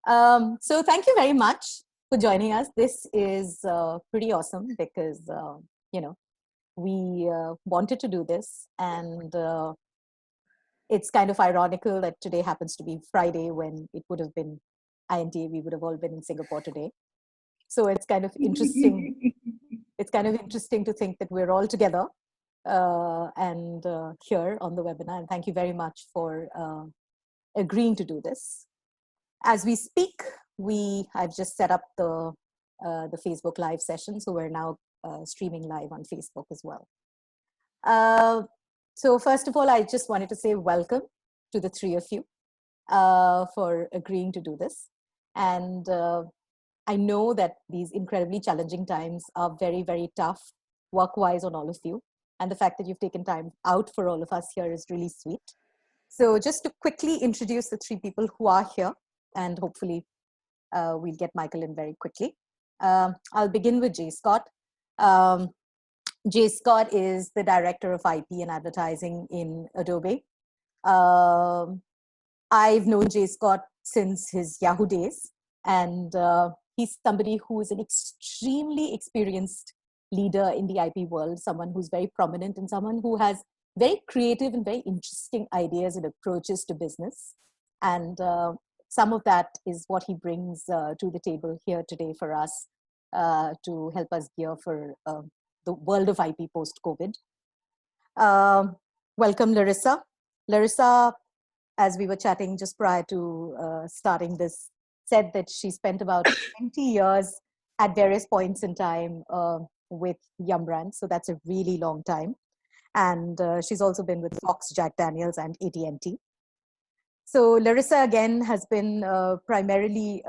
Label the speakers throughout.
Speaker 1: So thank you very much for joining us. This is pretty awesome because, we wanted to do this, and it's kind of ironical that today happens to be Friday when it would have been INTA. We would have all been in Singapore today. So it's kind of interesting. It's kind of interesting to think that we're all together and here on the webinar. And thank you very much for agreeing to do this. As we speak, I've just set up the Facebook Live session, so we're now streaming live on Facebook as well. So first of all, I just wanted to say welcome to the three of you for agreeing to do this. And I know that these incredibly challenging times are very, very tough work-wise on all of you. And the fact that you've taken time out for all of us here is really sweet. So just to quickly introduce the three people who are here, and hopefully we'll get Michael in very quickly. I'll begin with Jay Scott. Jay Scott is the Director of IP and Advertising in Adobe. I've known Jay Scott since his Yahoo days, and he's somebody who is an extremely experienced leader in the IP world, someone who's very prominent and someone who has very creative and very interesting ideas and approaches to business. And some of that is what he brings to the table here today for us to help us gear for the world of IP post-COVID. Welcome, Larissa. Larissa, as we were chatting just prior to starting this, said that she spent about 20 years at various points in time with Yum Brands. So that's a really long time. And she's also been with Fox, Jack Daniels, and AT&T. So Larissa, again, has been primarily,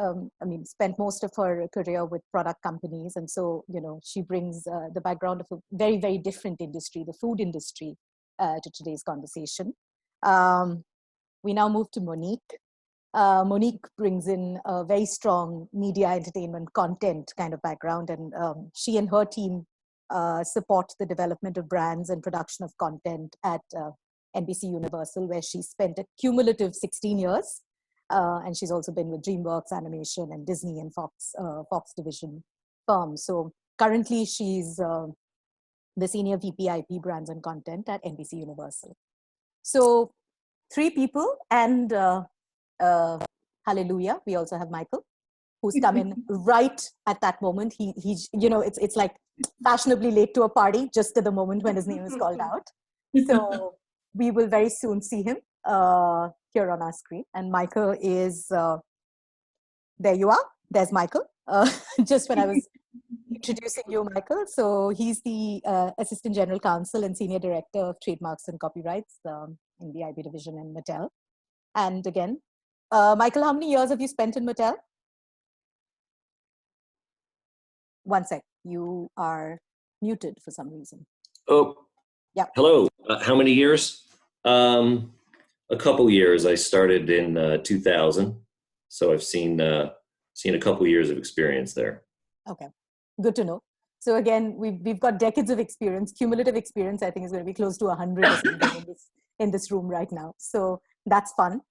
Speaker 1: spent most of her career with product companies. And so, she brings the background of a very, very different industry, the food industry, to today's conversation. We now move to Monique. Monique brings in a very strong media, entertainment, content kind of background. And she and her team support the development of brands and production of content at NBC Universal, where she spent a cumulative 16 years. And she's also been with DreamWorks Animation and Disney and Fox division firms. So currently she's the Senior VP IP Brands and Content at NBC Universal. So three people, and hallelujah, we also have Michael, who's come in right at that moment. It's like fashionably late to a party, just at the moment when his name is called out. So we will very soon see him here on our screen. And Michael is, there you are. There's Michael. Just when I was introducing you, Michael. So he's the Assistant General Counsel and Senior Director of Trademarks and Copyrights in the IB division in Mattel. And again, Michael, how many years have you spent in Mattel? One sec. You are muted for some reason.
Speaker 2: Oh, yeah. Hello. How many years? A couple years. I started in 2000, so I've seen a couple years of experience there.
Speaker 1: Okay, good to know. So again, we've got decades of experience. Cumulative experience, I think, is going to be close to 100 or something in this room right now. So that's fun.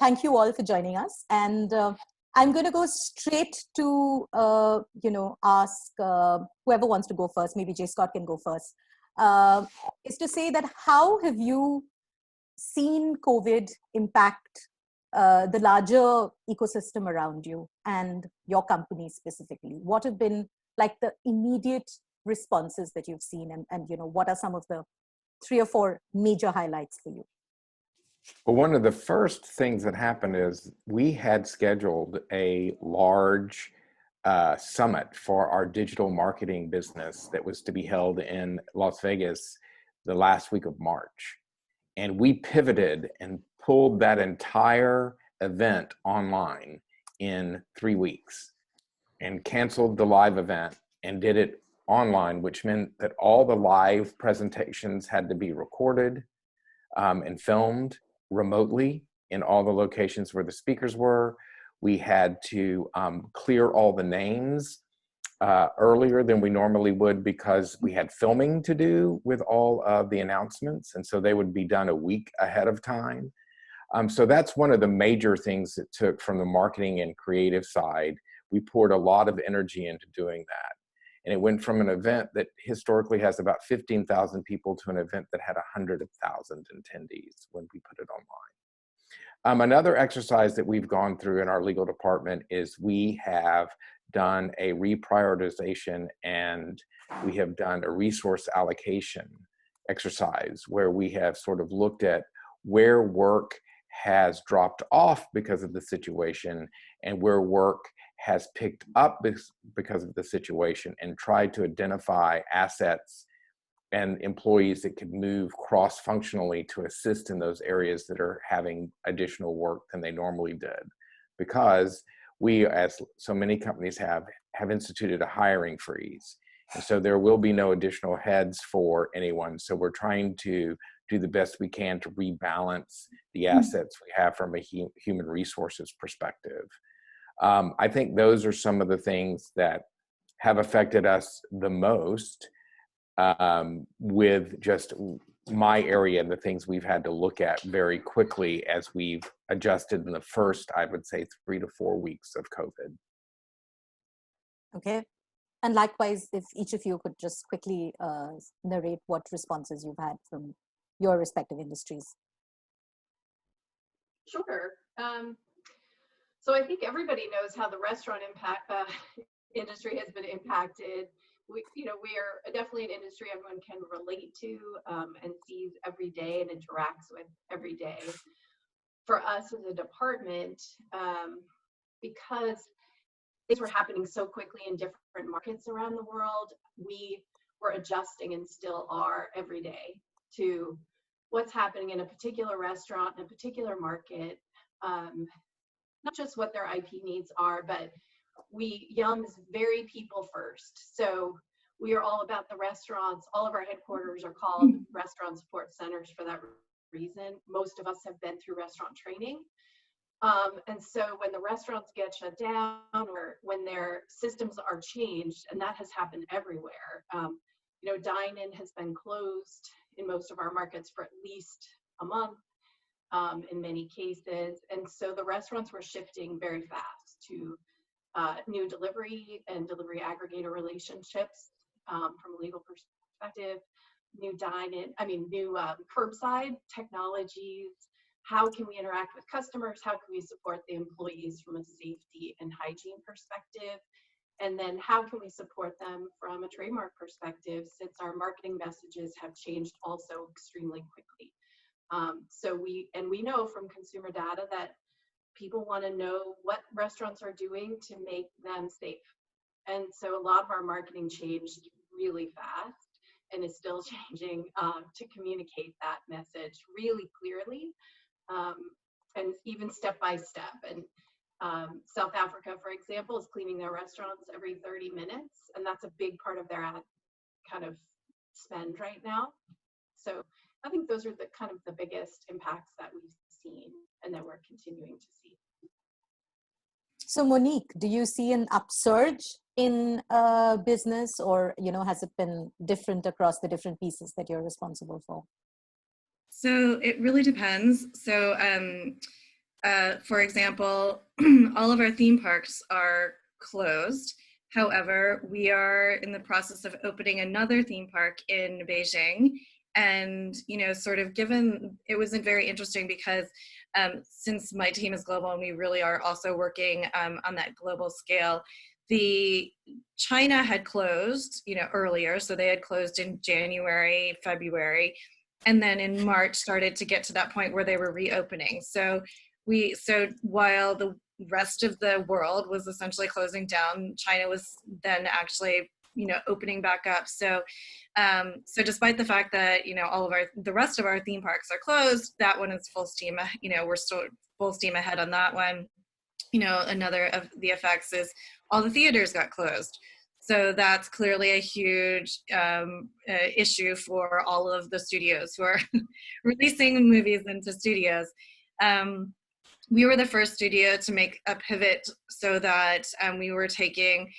Speaker 1: Thank you all for joining us, and I'm going to go straight to ask whoever wants to go first. Maybe Jay Scott can go first. Is to say that how have you seen COVID impact the larger ecosystem around you and your company specifically? What have been like the immediate responses that you've seen, and what are some of the 3 or 4 major highlights for you?
Speaker 3: Well, one of the first things that happened is we had scheduled a large summit for our digital marketing business that was to be held in Las Vegas the last week of March. And we pivoted and pulled that entire event online in 3 weeks and canceled the live event and did it online, which meant that all the live presentations had to be recorded and filmed remotely in all the locations where the speakers were. We had to clear all the names earlier than we normally would because we had filming to do with all of the announcements. And so they would be done a week ahead of time. So that's one of the major things it took from the marketing and creative side. We poured a lot of energy into doing that. And it went from an event that historically has about 15,000 people to an event that had 100,000 attendees when we put it online. Another exercise that we've gone through in our legal department is we have done a reprioritization and we have done a resource allocation exercise where we have sort of looked at where work has dropped off because of the situation and where work has picked up because of the situation, and tried to identify assets and employees that could move cross-functionally to assist in those areas that are having additional work than they normally did. Because we, as so many companies have instituted a hiring freeze. And so there will be no additional heads for anyone. So we're trying to do the best we can to rebalance the assets we have from a human resources perspective. I think those are some of the things that have affected us the most, with just my area and the things we've had to look at very quickly as we've adjusted in the first, I would say, 3 to 4 weeks of COVID.
Speaker 1: Okay. And likewise, if each of you could just quickly narrate what responses you've had from your respective industries.
Speaker 4: Sure. So I think everybody knows how the restaurant industry has been impacted. We are definitely an industry everyone can relate to and sees every day and interacts with every day. For us as a department, because things were happening so quickly in different markets around the world, we were adjusting and still are every day to what's happening in a particular restaurant, in a particular market. Not just what their IP needs are, but Yum is very people first. So we are all about the restaurants. All of our headquarters are called restaurant support centers for that reason. Most of us have been through restaurant training. And so when the restaurants get shut down or when their systems are changed, and that has happened everywhere, dine-in has been closed in most of our markets for at least a month. In many cases. And so the restaurants were shifting very fast to new delivery and delivery aggregator relationships from a legal perspective, new curbside technologies. How can we interact with customers? How can we support the employees from a safety and hygiene perspective? And then how can we support them from a trademark perspective, since our marketing messages have changed also extremely quickly. We know from consumer data that people want to know what restaurants are doing to make them safe. And so a lot of our marketing changed really fast and is still changing to communicate that message really clearly and even step by step. And South Africa, for example, is cleaning their restaurants every 30 minutes. And that's a big part of their ad kind of spend right now. So I think those are the kind of the biggest impacts that we've seen and that we're continuing to see.
Speaker 1: So Monique, do you see an upsurge in business, or has it been different across the different pieces that you're responsible for?
Speaker 5: So it really depends. So for example, all of our theme parks are closed. However, we are in the process of opening another theme park in Beijing. And, sort of given, it was very interesting because since my team is global and we really are also working on that global scale, China had closed, earlier. So they had closed in January, February, and then in March started to get to that point where they were reopening. So while the rest of the world was essentially closing down, China was then actually opening back up. So despite the fact that, all of the rest of our theme parks are closed, that one is full steam, we're still full steam ahead on that one. Another of the effects is all the theaters got closed. So that's clearly a huge issue for all of the studios who are releasing movies into studios. We were the first studio to make a pivot so that we were taking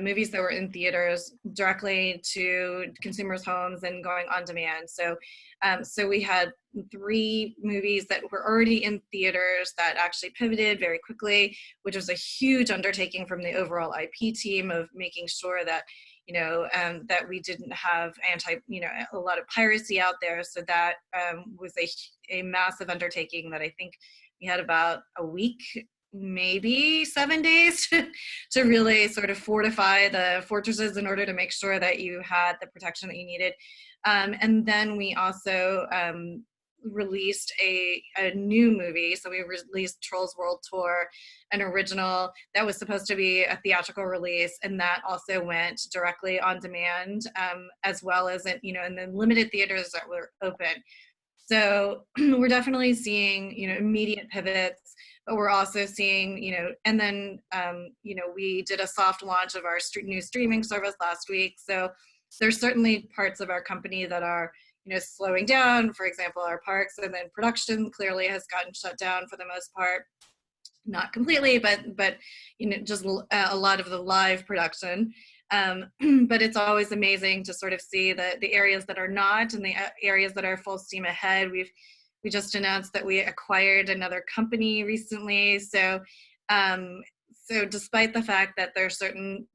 Speaker 5: movies that were in theaters directly to consumers' homes and going on demand. So, so we had 3 movies that were already in theaters that actually pivoted very quickly, which was a huge undertaking from the overall IP team of making sure that, that we didn't have a lot of piracy out there. So that was a massive undertaking that I think we had about a week, maybe 7 days to really sort of fortify the fortresses in order to make sure that you had the protection that you needed. And then we also released a new movie. So we released Trolls World Tour, an original that was supposed to be a theatrical release, and that also went directly on demand, as well as in the limited theaters that were open. So we're definitely seeing, immediate pivots, but we're also seeing, and then, we did a soft launch of our new streaming service last week. So there's certainly parts of our company that are, slowing down, for example, our parks, and then production clearly has gotten shut down for the most part. Not completely, but just a lot of the live production. But it's always amazing to sort of see the areas that are not and the areas that are full steam ahead. We just announced that we acquired another company recently. So despite the fact that there are certain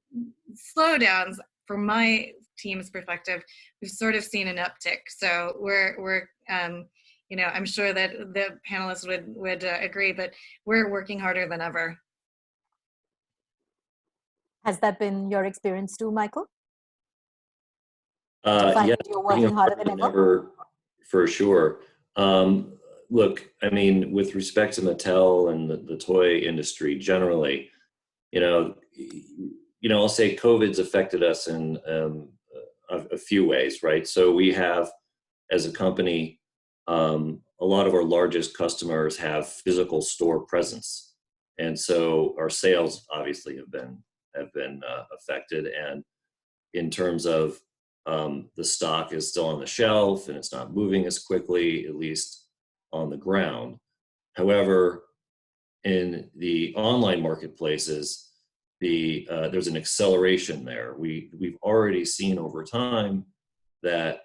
Speaker 5: slowdowns, from my team's perspective, we've sort of seen an uptick. So we're I'm sure that the panelists would agree, but we're working harder than ever.
Speaker 1: Has that been your experience too, Michael?
Speaker 2: Yeah,
Speaker 1: you're working harder than ever?
Speaker 2: For sure. Look, I mean, with respect to Mattel and the toy industry generally, I'll say COVID's affected us in a few ways, right? So we have, as a company, a lot of our largest customers have physical store presence, and so our sales obviously have been affected. And in terms of the stock is still on the shelf and it's not moving as quickly, at least on the ground. However, in the online marketplaces, there's an acceleration there. We've already seen over time that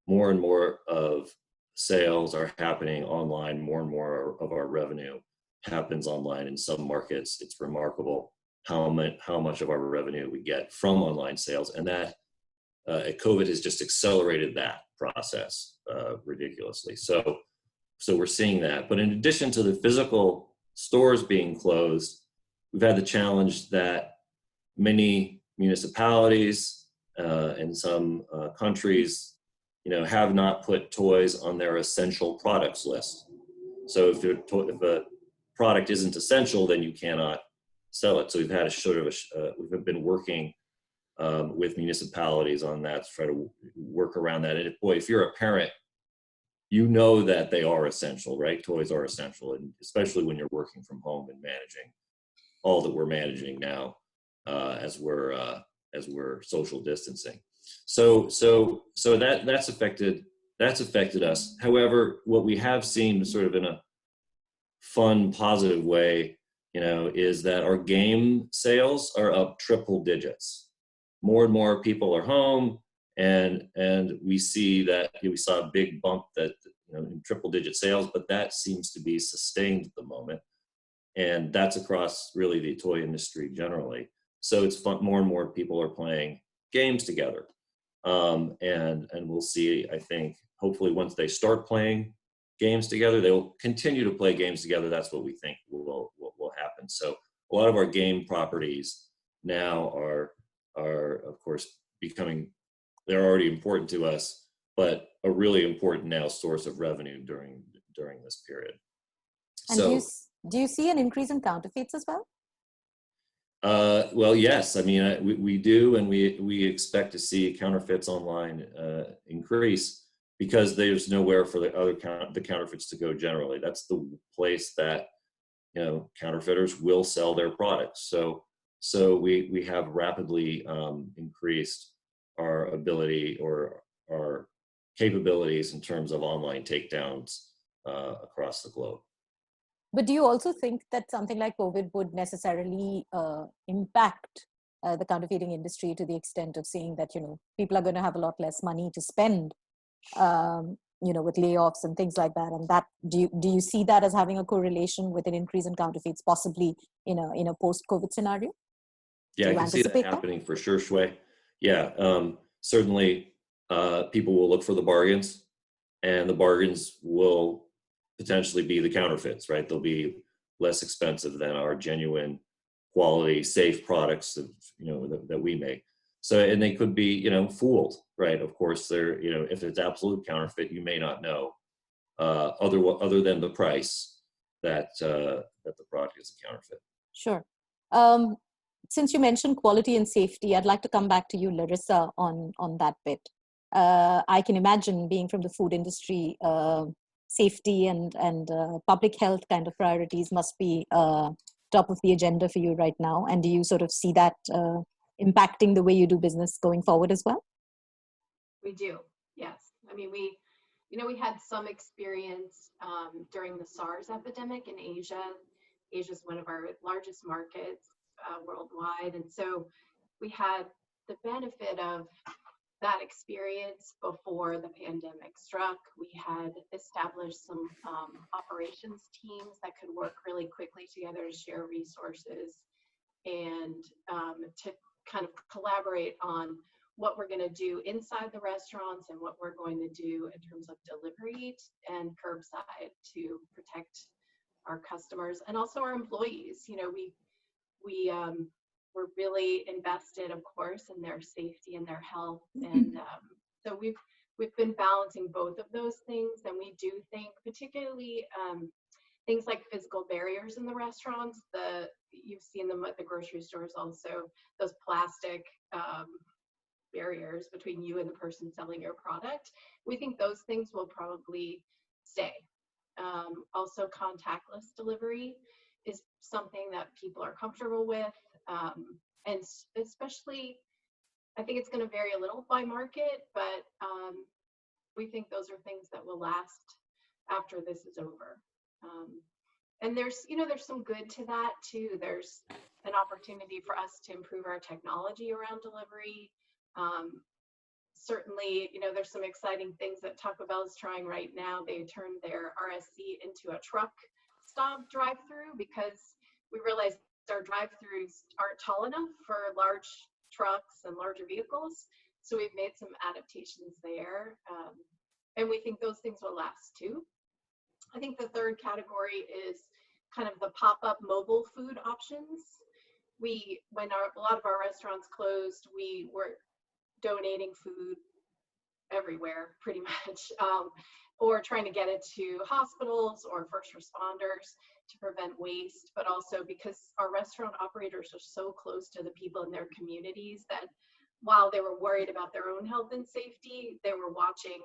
Speaker 2: more and more of sales are happening online. More and more of our revenue happens online. In some markets, it's remarkable how much of our revenue we get from online sales, and that COVID has just accelerated that process ridiculously. So we're seeing that. But in addition to the physical stores being closed, we've had the challenge that many municipalities in some countries, have not put toys on their essential products list. So if a product isn't essential, then you cannot sell it. So we've had we've been working with municipalities on that to try to work around that. And if you're a parent, that they are essential, right? Toys are essential, and especially when you're working from home and managing all that we're managing now as we're social distancing. So that's affected us. However, what we have seen sort of in a fun, positive way, is that our game sales are up triple digits. More and more people are home, and we see that we saw a big bump that in triple digit sales, but that seems to be sustained at the moment, and that's across really the toy industry generally. So it's fun. More and more people are playing games together, and we'll see. I think hopefully once they start playing games together, they'll continue to play games together. That's what we think will happen. So a lot of our game properties now are of course they're already important to us, but a really important now source of revenue during this period.
Speaker 1: And
Speaker 2: so
Speaker 1: do you see an increase in counterfeits as well?
Speaker 2: Well, yes. I mean, we do, and we expect to see counterfeits online increase, because there's nowhere for the counterfeits to go generally. That's the place that counterfeiters will sell their products. So we have rapidly increased our ability or our capabilities in terms of online takedowns across the globe.
Speaker 1: But do you also think that something like COVID would necessarily impact the counterfeiting industry to the extent of saying that, people are going to have a lot less money to spend, with layoffs and things like that. And that, do you see that as having a correlation with an increase in counterfeits, possibly in a post-COVID scenario?
Speaker 2: Yeah, I can see that happening for sure, Shui. Yeah, certainly people will look for the bargains, and the bargains will potentially be the counterfeits, right? They'll be less expensive than our genuine quality, safe products that we make. So, and they could be, fooled, right? Of course, they're, if it's absolute counterfeit, you may not know other than the price that the product is a counterfeit.
Speaker 1: Sure. Since you mentioned quality and safety, I'd like to come back to you, Larissa, on that bit. I can imagine, being from the food industry, safety and public health kind of priorities must be top of the agenda for you right now. And do you sort of see that impacting the way you do business going forward as well?
Speaker 4: We do, yes. I mean, we had some experience during the SARS epidemic in Asia. Asia is one of our largest markets worldwide. And so we had the benefit of that experience before the pandemic struck. We had established some operations teams that could work really quickly together to share resources and to kind of collaborate on what we're going to do inside the restaurants and what we're going to do in terms of delivery and curbside to protect our customers and also our employees. We're really invested, of course, in their safety and their health, and so we've been balancing both of those things. And we do think, particularly things like physical barriers in the restaurants. You've seen them at the grocery stores also. Those plastic barriers between you and the person selling your product. We think those things will probably stay. Also, contactless delivery is something that people are comfortable with. And especially, I think it's going to vary a little by market, but we think those are things that will last after this is over. And there's some good to that too. There's an opportunity for us to improve our technology around delivery. Certainly, there's some exciting things that Taco Bell is trying right now. They turned their RSC into a truck stop drive-through because we realized our drive-throughs aren't tall enough for large trucks and larger vehicles. So we've made some adaptations there. And we think those things will last too. I think the third category is kind of the pop-up mobile food options. When a lot of our restaurants closed, we were donating food everywhere pretty much, or trying to get it to hospitals or first responders to prevent waste, but also because our restaurant operators are so close to the people in their communities that while they were worried about their own health and safety, they were watching,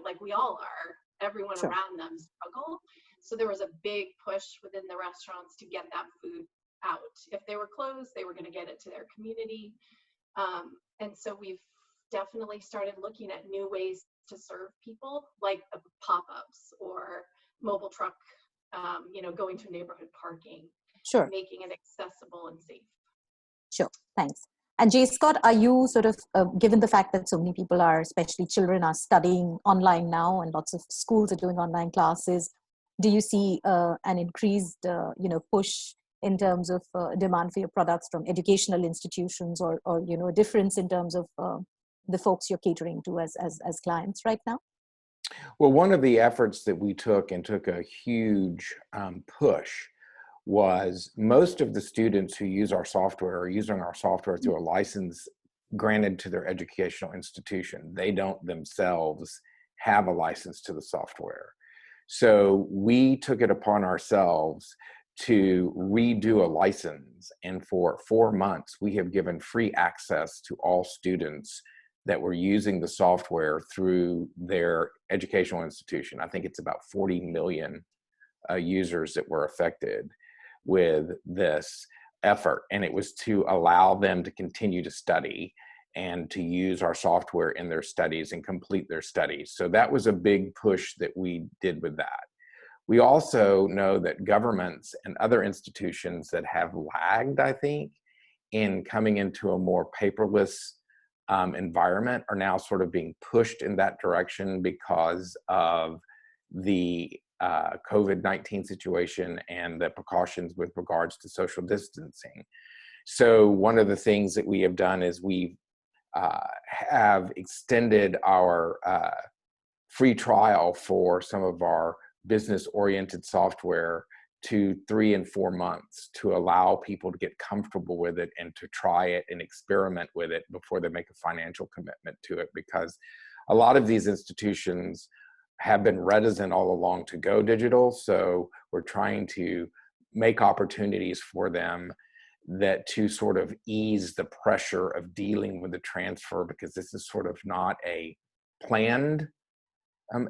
Speaker 4: like we all are, everyone
Speaker 1: Sure.
Speaker 4: around them struggle. So there was a big push within the restaurants to get that food out. If they were closed, they were going to get it to their community. And so we've definitely started looking at new ways to serve people, like the pop-ups or mobile truck, going to neighborhood parking,
Speaker 1: Sure.
Speaker 4: making it accessible and safe.
Speaker 1: Sure, thanks. And J. Scott, are you sort of, given the fact that so many people are, especially children, are studying online now and lots of schools are doing online classes, do you see an increased, push in terms of demand for your products from educational institutions or a difference in terms of the folks you're catering to as clients right now?
Speaker 3: Well, one of the efforts that we took a huge push was most of the students who use our software are using our software through a license granted to their educational institution. They don't themselves have a license to the software. So we took it upon ourselves to redo a license. And for 4 months, we have given free access to all students that were using the software through their educational institution. I think it's about 40 million users that were affected with this effort. And it was to allow them to continue to study and to use our software in their studies and complete their studies. So that was a big push that we did with that. We also know that governments and other institutions that have lagged, I think, in coming into a more paperless environment are now sort of being pushed in that direction because of the COVID-19 situation and the precautions with regards to social distancing. So one of the things that we have done is we have extended our free trial for some of our business-oriented software to 3 and 4 months to allow people to get comfortable with it and to try it and experiment with it before they make a financial commitment to it, because a lot of these institutions have been reticent all along to go digital. So we're trying to make opportunities for them that to sort of ease the pressure of dealing with the transfer, because this is sort of not a planned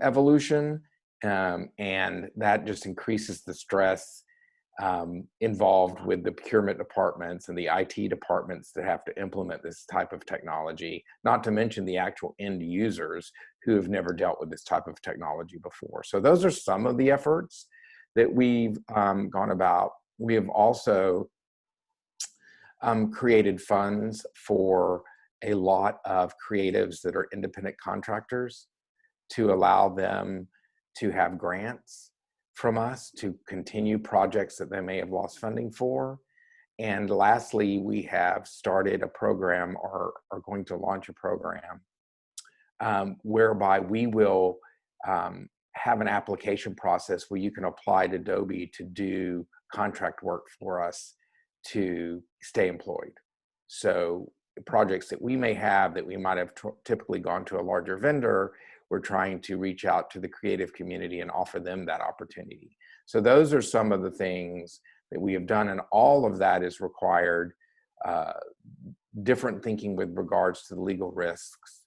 Speaker 3: evolution. And that just increases the stress involved with the procurement departments and the IT departments that have to implement this type of technology, not to mention the actual end users who have never dealt with this type of technology before. So those are some of the efforts that we've gone about. We have also created funds for a lot of creatives that are independent contractors to allow them to have grants from us to continue projects that they may have lost funding for. And lastly, we have started a program or are going to launch a program whereby we will have an application process where you can apply to Adobe to do contract work for us to stay employed. So projects that we may have that we might have typically gone to a larger vendor, we're trying to reach out to the creative community and offer them that opportunity. So those are some of the things that we have done, and all of that is required different thinking with regards to the legal risks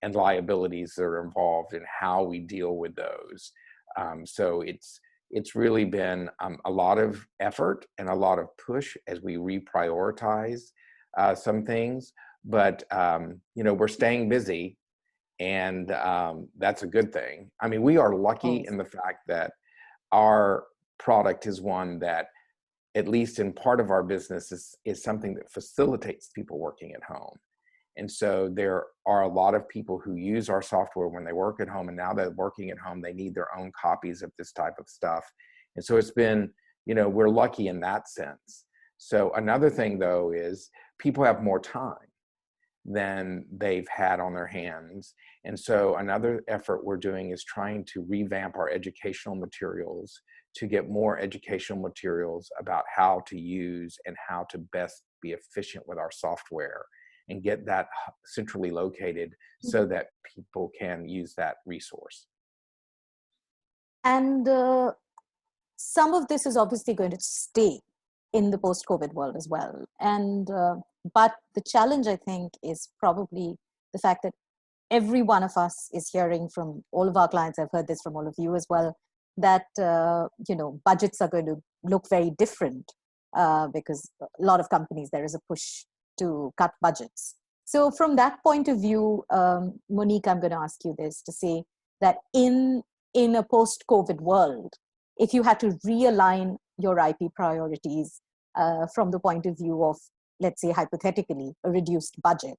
Speaker 3: and liabilities that are involved in how we deal with those. So it's really been a lot of effort and a lot of push as we reprioritize some things, but you know, we're staying busy, and that's a good thing. I mean, we are lucky in the fact that our product is one that, at least in part of our business, is something that facilitates people working at home. And so there are a lot of people who use our software when they work at home, and now they're working at home, they need their own copies of this type of stuff. And so it's been, you know, we're lucky in that sense. So another thing though is people have more time than they've had on their hands. And so another effort we're doing is trying to revamp our educational materials to get more educational materials about how to use and how to best be efficient with our software, and get that centrally located so that people can use that resource.
Speaker 1: And some of this is obviously going to stay in the post-COVID world as well. And but the challenge, I think, is probably the fact that every one of us is hearing from all of our clients, I've heard this from all of you as well, that you know, budgets are going to look very different because a lot of companies, there is a push to cut budgets. So from that point of view, Monique, I'm going to ask you this, to say that in a post-COVID world, if you had to realign your IP priorities from the point of view of, let's say, hypothetically, a reduced budget,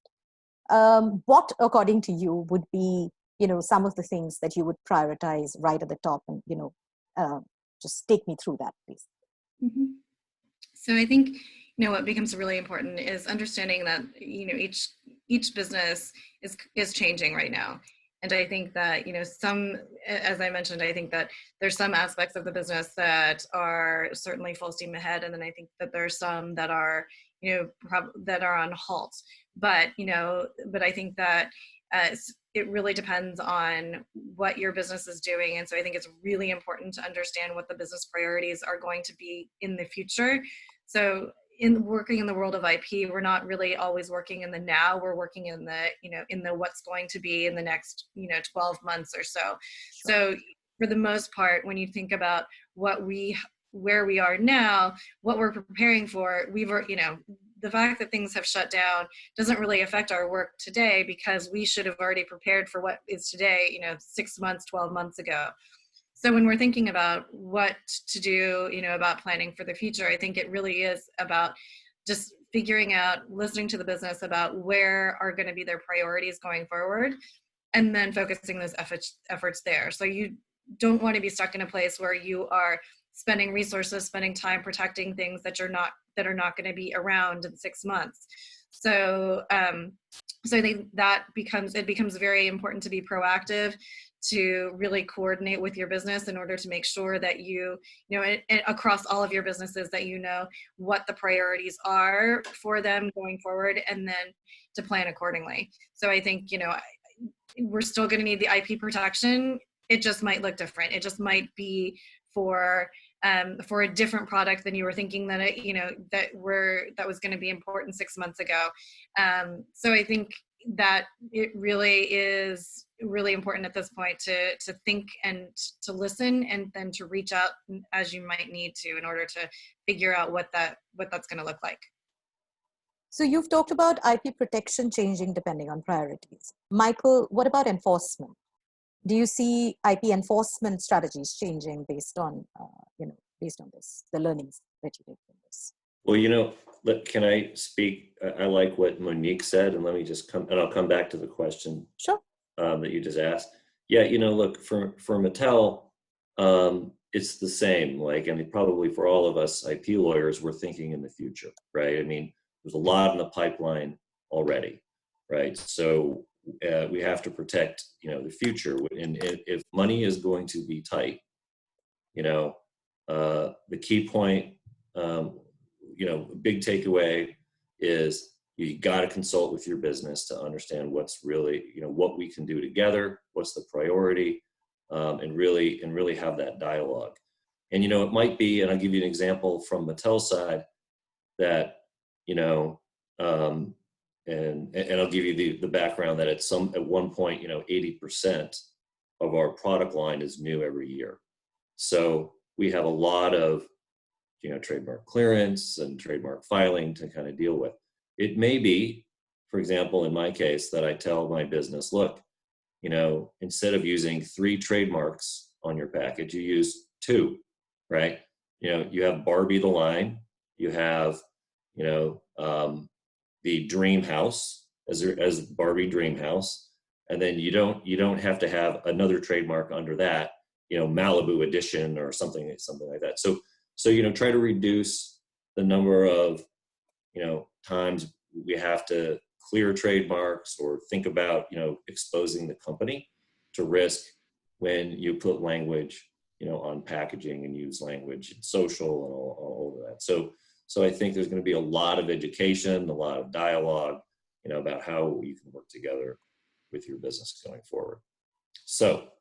Speaker 1: what, according to you, would be, you know, some of the things that you would prioritize right at the top? And, you know, just take me through that, please.
Speaker 5: Mm-hmm. So I think, you know, what becomes really important is understanding that, you know, each business is changing right now. And I think that, you know, as I mentioned, I think that there's some aspects of the business that are certainly full steam ahead. And then I think that there's some that are, you know, that are on halt. But, you know, but I think that it really depends on what your business is doing. And so I think it's really important to understand what the business priorities are going to be in the future. So in working in the world of IP, we're not really always working in the now, we're working in the, you know, in the what's going to be in the next, you know, 12 months or so. Sure. So for the most part, when you think about where we are now, what we're preparing for, you know, the fact that things have shut down doesn't really affect our work today, because we should have already prepared for what is today, you know, 6 months, 12 months ago. So when we're thinking about what to do, you know, about planning for the future, I think it really is about just figuring out, listening to the business about where are going to be their priorities going forward, and then focusing those efforts there. So you don't want to be stuck in a place where you are spending resources, spending time protecting things that are not going to be around in 6 months. So so I think that it becomes very important to be proactive, to really coordinate with your business in order to make sure that you know, across all of your businesses, that you know what the priorities are for them going forward, and then to plan accordingly. So I think, you know, we're still going to need the IP protection. It just might look different. It just might be for a different product than you were thinking that that was going to be important 6 months ago. So I think that it really is really important at this point to think and to listen, and then to reach out as you might need to in order to figure out what that's going to look like.
Speaker 1: So you've talked about IP protection changing depending on priorities. Michael, what about enforcement? Do you see IP enforcement strategies changing based on, based on this, the learnings that you take from this?
Speaker 2: Well, can I speak? I like what Monique said, and let me just I'll come back to the question.
Speaker 1: Sure.
Speaker 2: That you just asked. Yeah, look, for Mattel, it's the same. And probably for all of us IP lawyers, we're thinking in the future, right? I mean, there's a lot in the pipeline already, right? So we have to protect, the future. And if money is going to be tight, the key point, big takeaway is you got to consult with your business to understand what's really, what we can do together, what's the priority, and really have that dialogue. And, it might be, and I'll give you an example from Mattel's side, that, and I'll give you the background that at one point, 80% of our product line is new every year. So we have a lot of, trademark clearance and trademark filing to kind of deal with. It may be, for example, in my case, that I tell my business, look, instead of using 3 trademarks on your package, you use 2, right? You have Barbie the line, you have, the Dream House as Barbie Dream House, and then you don't have to have another trademark under that, Malibu Edition or something like that. So try to reduce the number of, times we have to clear trademarks or think about, exposing the company to risk when you put language, on packaging and use language and social and all of that. So I think there's going to be a lot of education, a lot of dialogue, about how you can work together with your business going forward. So,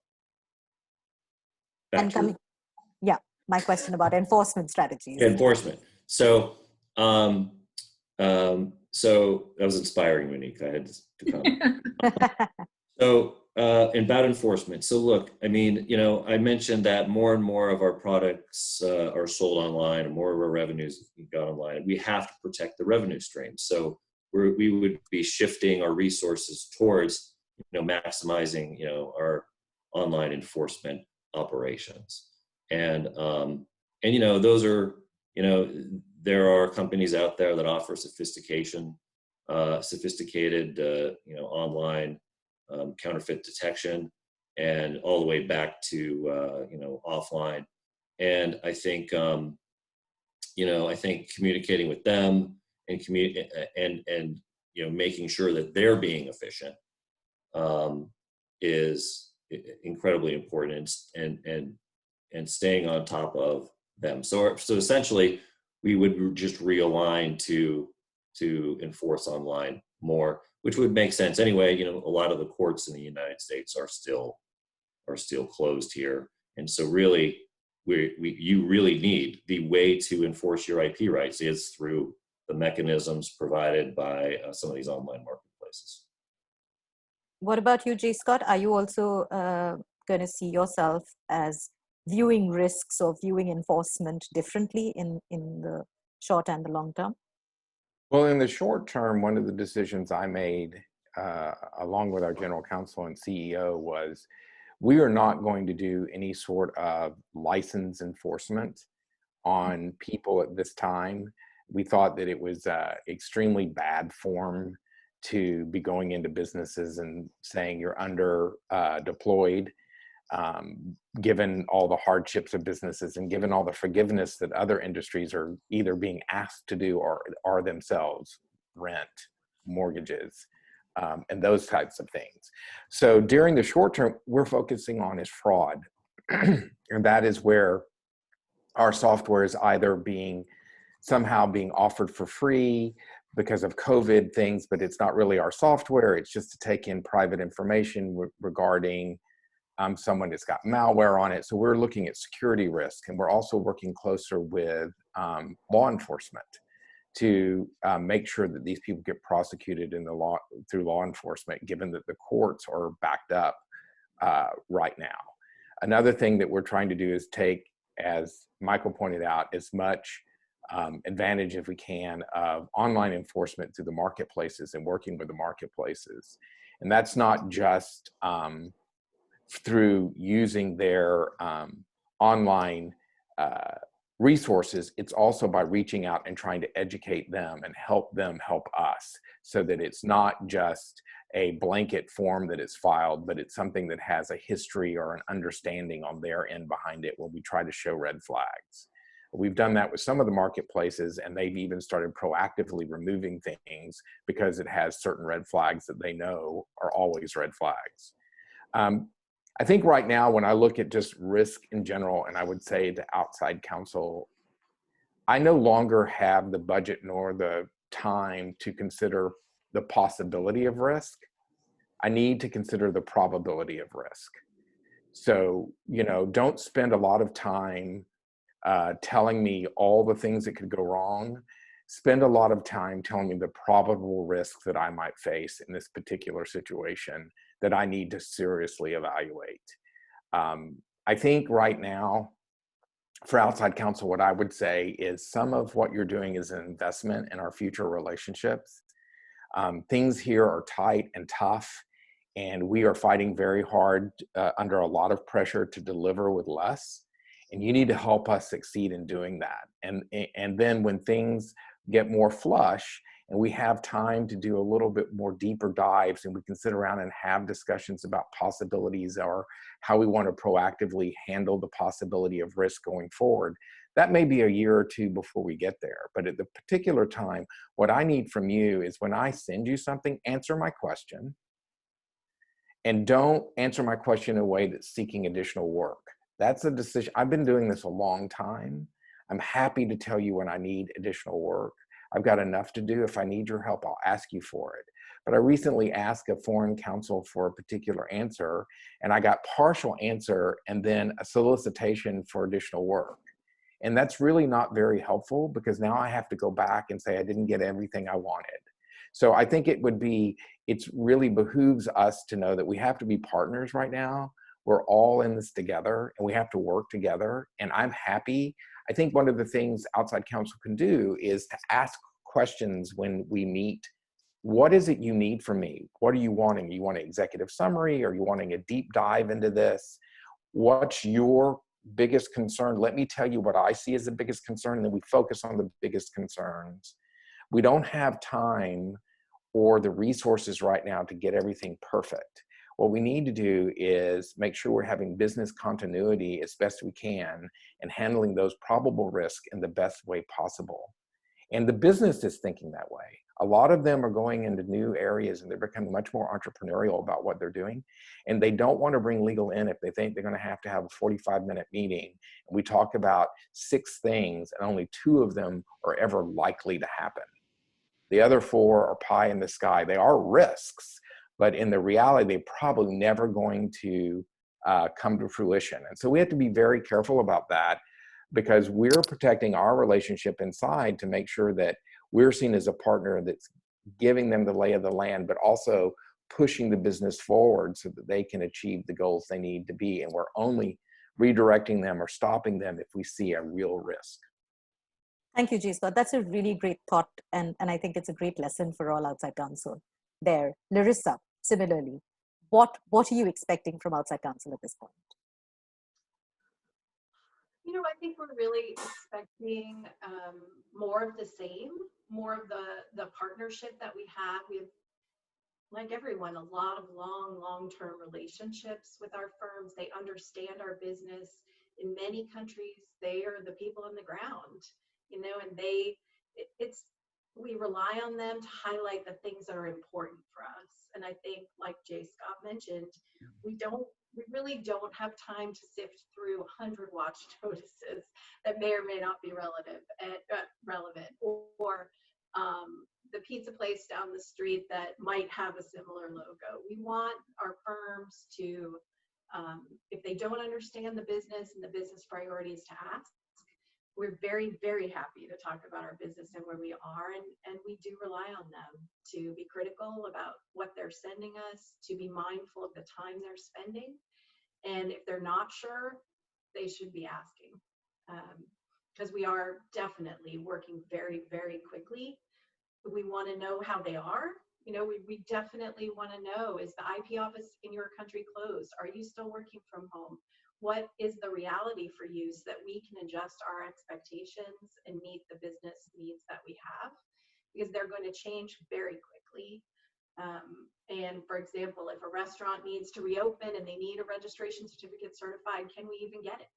Speaker 1: my question about enforcement strategies.
Speaker 2: Enforcement. So that was inspiring, Monique. I had to comment. So about enforcement. So look, I mean, I mentioned that more and more of our products are sold online, and more of our revenues got online. We have to protect the revenue stream. So we would be shifting our resources towards, maximizing, our online enforcement operations. And those are, there are companies out there that offer sophisticated, online counterfeit detection, and all the way back to, offline. And I think, I think communicating with them and making sure that they're being efficient is incredibly important, and staying on top of them. So essentially, we would just realign to enforce online more, which would make sense anyway. A lot of the courts in the United States are still closed here, and so really, you really need the way to enforce your IP rights is through the mechanisms provided by some of these online marketplaces.
Speaker 1: What about you, J. Scott? Are you also going to see yourself as viewing risks or viewing enforcement differently in the short and the long term?
Speaker 3: Well, in the short term, one of the decisions I made along with our general counsel and CEO was we are not going to do any sort of license enforcement on people at this time. We thought that it was extremely bad form to be going into businesses and saying you're under deployed, given all the hardships of businesses and given all the forgiveness that other industries are either being asked to do or are themselves, rent, mortgages, and those types of things. So during the short term, we're focusing on is fraud. And that is where our software is either somehow being offered for free because of COVID things, but it's not really our software. It's just to take in private information regarding someone that's got malware on it. So we're looking at security risk, and we're also working closer with law enforcement to make sure that these people get prosecuted through law enforcement, given that the courts are backed up right now. Another thing that we're trying to do is take, as Michael pointed out, as much advantage if we can of online enforcement through the marketplaces and working with the marketplaces. And that's not just through using their online resources, it's also by reaching out and trying to educate them help us, so that it's not just a blanket form that is filed, but it's something that has a history or an understanding on their end behind it when we try to show red flags. We've done that with some of the marketplaces, and they've even started proactively removing things because it has certain red flags that they know are always red flags. I think right now, when I look at just risk in general, and I would say to outside counsel, I no longer have the budget nor the time to consider the possibility of risk. I need to consider the probability of risk. So, don't spend a lot of time telling me all the things that could go wrong. Spend a lot of time telling me the probable risks that I might face in this particular situation that I need to seriously evaluate. I think right now, for outside counsel, what I would say is some of what you're doing is an investment in our future relationships. Things here are tight and tough, and we are fighting very hard under a lot of pressure to deliver with less. And you need to help us succeed in doing that. And then when things get more flush and we have time to do a little bit more deeper dives, and we can sit around and have discussions about possibilities or how we want to proactively handle the possibility of risk going forward, that may be a year or two before we get there. But at the particular time, what I need from you is, when I send you something, answer my question, and don't answer my question in a way that's seeking additional work. That's a decision. I've been doing this a long time. I'm happy to tell you when I need additional work. I've got enough to do. If I need your help, I'll ask you for it. But I recently asked a foreign counsel for a particular answer, and I got partial answer and then a solicitation for additional work. And that's really not very helpful, because now I have to go back and say I didn't get everything I wanted. So I think it really behooves us to know that we have to be partners right now. We're all in this together, and we have to work together. And I'm happy. I think one of the things outside counsel can do is to ask questions when we meet. What is it you need from me? What are you wanting? You want an executive summary? Are you wanting a deep dive into this? What's your biggest concern? Let me tell you what I see as the biggest concern, and then we focus on the biggest concerns. We don't have time or the resources right now to get everything perfect. What we need to do is make sure we're having business continuity as best we can and handling those probable risks in the best way possible. And the business is thinking that way. A lot of them are going into new areas, and they're becoming much more entrepreneurial about what they're doing. And they don't want to bring legal in if they think they're going to have a 45-minute meeting. And we talk about 6 things, and only 2 of them are ever likely to happen. The other 4 are pie in the sky. They are risks, but in the reality, they're probably never going to come to fruition. And so we have to be very careful about that, because we're protecting our relationship inside to make sure that we're seen as a partner that's giving them the lay of the land, but also pushing the business forward so that they can achieve the goals they need to be. And we're only redirecting them or stopping them if we see a real risk.
Speaker 1: Thank you, G. Scott. That's a really great thought. And I think it's a great lesson for all outside counsel there. Larissa, similarly, what are you expecting from outside counsel at this point?
Speaker 4: I think we're really expecting more of the same, more of the partnership that we have. We have, like everyone, a lot of long-term relationships with our firms. They understand our business. In many countries, they are the people on the ground, and we rely on them to highlight the things that are important for us. And I think, like Jay Scott mentioned, we really don't have time to sift through 100 watch notices that may or may not be relevant, or the pizza place down the street that might have a similar logo. We want our firms to, if they don't understand the business and the business priorities, to ask. We're very, very happy to talk about our business and where we are, and we do rely on them to be critical about what they're sending us, to be mindful of the time they're spending. And if they're not sure, they should be asking, because we are definitely working very, very quickly. We want to know how they are. We definitely want to know, is the IP office in your country closed? Are you still working from home? What is the reality for you, so that we can adjust our expectations and meet the business needs that we have, because they're going to change very quickly. And for example, if a restaurant needs to reopen and they need a registration certificate certified, can we even get it?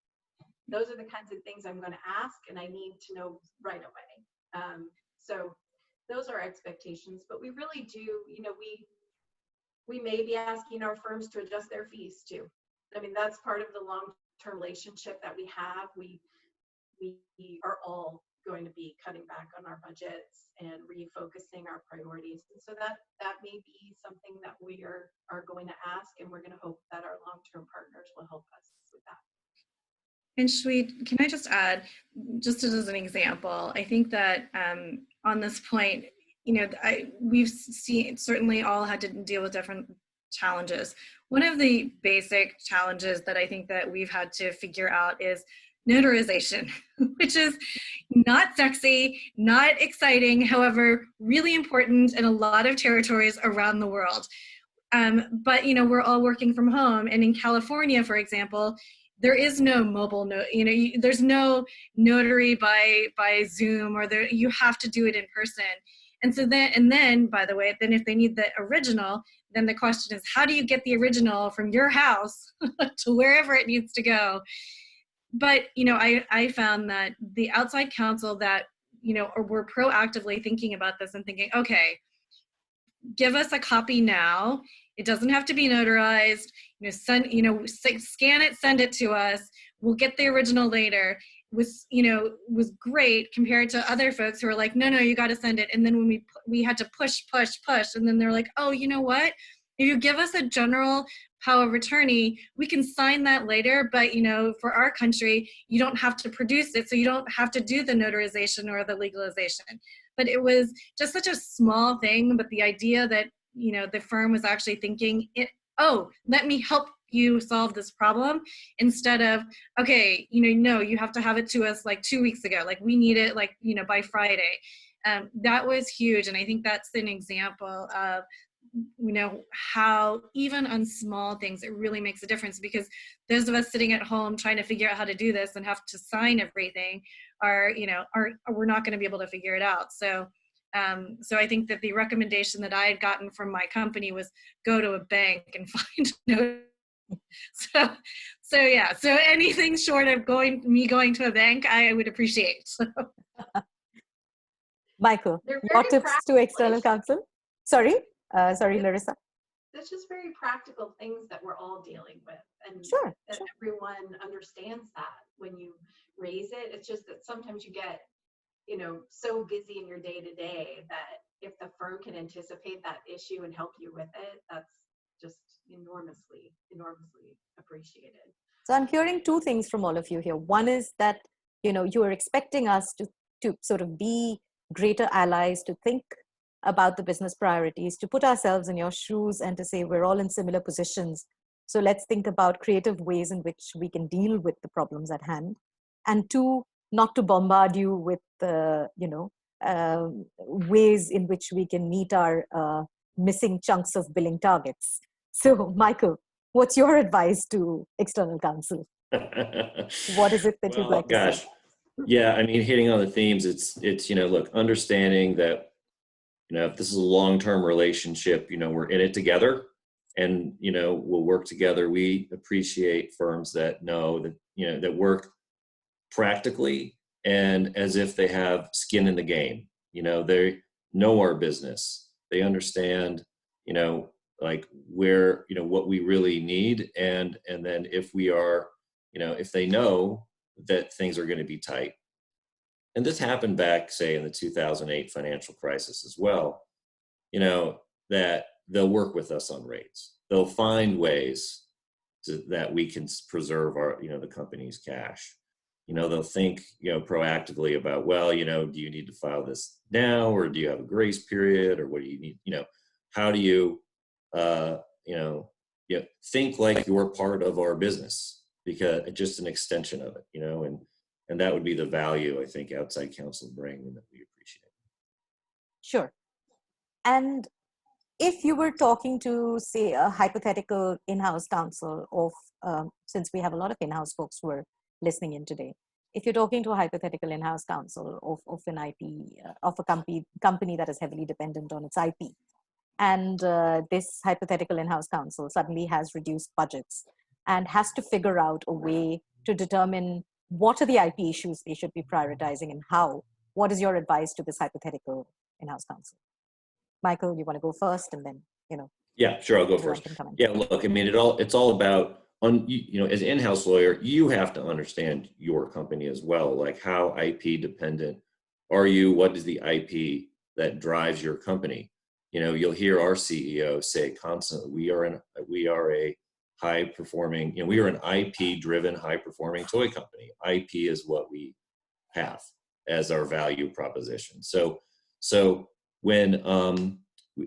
Speaker 4: Those are the kinds of things I'm going to ask, and I need to know right away. So those are expectations, but we really do, we may be asking our firms to adjust their fees too. I mean, that's part of the long-term relationship that we have. We are all going to be cutting back on our budgets and refocusing our priorities. And so that may be something that we are going to ask, and we're going to hope that our long-term partners will help us with that.
Speaker 5: And Shweet, can I just add, just as an example, I think that on this point, we've seen, certainly all had to deal with different challenges. One of the basic challenges that I think that we've had to figure out is notarization, which is not sexy, not exciting, however, really important in a lot of territories around the world. But, we're all working from home. And in California, for example, there is no mobile note, there's no notary by Zoom, or you have to do it in person. And so then, by the way, then if they need the original, then the question is, how do you get the original from your house to wherever it needs to go? But, I found that the outside counsel that, were proactively thinking about this and thinking, okay, give us a copy now. It doesn't have to be notarized. Scan it, send it to us. We'll get the original later. Was great compared to other folks who are like, no, you got to send it. And then when we had to push, and then they're like, oh, you know what? If you give us a general power of attorney, we can sign that later. But for our country, you don't have to produce it, so you don't have to do the notarization or the legalization. But it was just such a small thing. But the idea that the firm was actually thinking, let me help you solve this problem, instead of, okay, no, you have to have it to us like 2 weeks ago, like we need it like by Friday. That was huge. And I think that's an example of how even on small things it really makes a difference, because those of us sitting at home trying to figure out how to do this and have to sign everything we're not going to be able to figure it out. So I think that the recommendation that I had gotten from my company was go to a bank and find So anything short of going to a bank, I would appreciate.
Speaker 1: Michael, what tips to external counsel? Sorry, Larissa.
Speaker 4: That's just very practical things that we're all dealing with, and
Speaker 1: sure.
Speaker 4: Everyone understands that when you raise it. It's just that sometimes you get so busy in your day-to-day that if the firm can anticipate that issue and help you with it, that's just enormously appreciated.
Speaker 1: So I'm hearing two things from all of you here. One is that you are expecting us to sort of be greater allies, to think about the business priorities, to put ourselves in your shoes, and to say we're all in similar positions. So let's think about creative ways in which we can deal with the problems at hand. And two, not to bombard you with ways in which we can meet our missing chunks of billing targets. So Michael, what's your advice to external counsel? What is it that you'd
Speaker 2: Well,
Speaker 1: like to
Speaker 2: gosh,
Speaker 1: say?
Speaker 2: yeah, I mean, hitting on the themes, it's, look, understanding that, if this is a long-term relationship, we're in it together and, we'll work together. We appreciate firms that know that, that work practically and as if they have skin in the game. They know our business. They understand, like where, what we really need. And then if we are, if they know that things are going to be tight. And this happened back, say, in the 2008 financial crisis as well, that they'll work with us on rates. They'll find ways that we can preserve our, the company's cash. They'll think, proactively about, well, do you need to file this now, or do you have a grace period, or what do you need? How do you, think like you're part of our business, because it's just an extension of it, and that would be the value I think outside counsel bring and that we appreciate.
Speaker 1: Sure. And if you were talking to, say, a hypothetical in-house counsel of, since we have a lot of in-house folks who are listening in today, if you're talking to a hypothetical in-house counsel of an IP, of a company that is heavily dependent on its IP, and this hypothetical in-house counsel suddenly has reduced budgets and has to figure out a way to determine what are the IP issues they should be prioritizing and how, what is your advice to this hypothetical in-house counsel? Michael, you want to go first, and then,
Speaker 2: Yeah, sure, I'll go first. Yeah, look, I mean, it's all about, as an in-house lawyer, you have to understand your company as well. Like, how IP dependent are you? What is the IP that drives your company? You'll hear our CEO say constantly, we are a high performing, we are an IP driven, high performing toy company. IP is what we have as our value proposition. So when,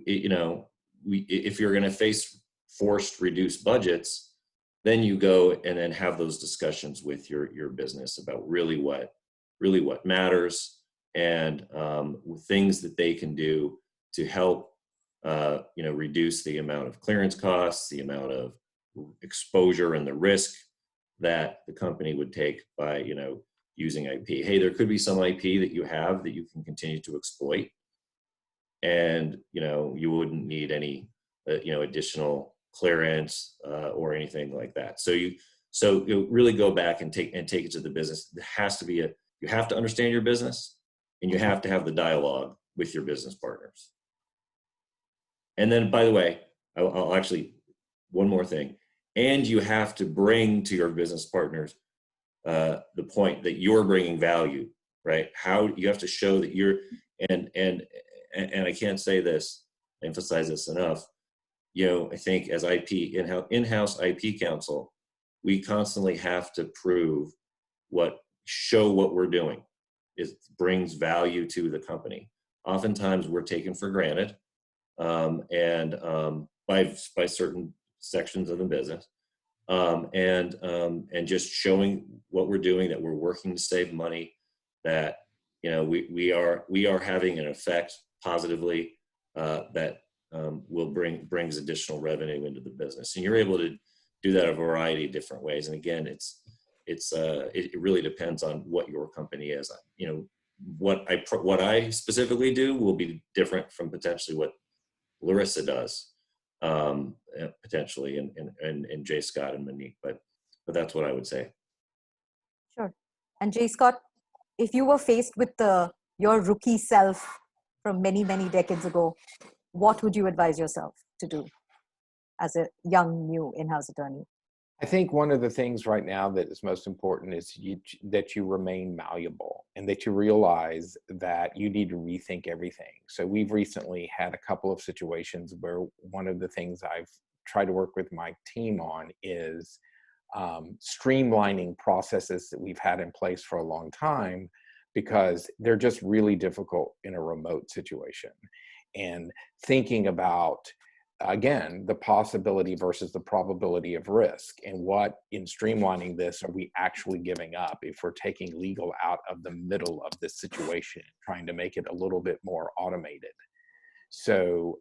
Speaker 2: if you're going to face forced reduced budgets, then you go and then have those discussions with your business about really what matters, and things that they can do to help, reduce the amount of clearance costs, the amount of exposure and the risk that the company would take by, using IP. Hey, there could be some IP that you have that you can continue to exploit, and you wouldn't need any additional clearance or anything like that. So you really go back and take it to the business. There has to be you have to understand your business, and you have to have the dialogue with your business partners. And then, by the way, I'll actually, one more thing, and you have to bring to your business partners the point that you're bringing value, right? How you have to show that you're, and I can't say this, emphasize this enough. I think as in-house IP counsel, we constantly have to show what we're doing. It brings value to the company. Oftentimes we're taken for granted, by certain sections of the business, and just showing what we're doing, that we're working to save money, that we are having an effect positively, that brings additional revenue into the business, and you're able to do that a variety of different ways. And again, it really depends on what your company is. What I specifically do will be different from potentially what Larissa does, potentially, and J. Scott and Monique, but that's what I would say.
Speaker 1: Sure. And J. Scott, if you were faced with your rookie self from many, many decades ago, what would you advise yourself to do as a young, new in-house attorney?
Speaker 3: I think one of the things right now that is most important is that you remain malleable, and that you realize that you need to rethink everything. So we've recently had a couple of situations where one of the things I've tried to work with my team on is streamlining processes that we've had in place for a long time, because they're just really difficult in a remote situation. And thinking about, again, the possibility versus the probability of risk, and what in streamlining this are we actually giving up if we're taking legal out of the middle of this situation, trying to make it a little bit more automated. So,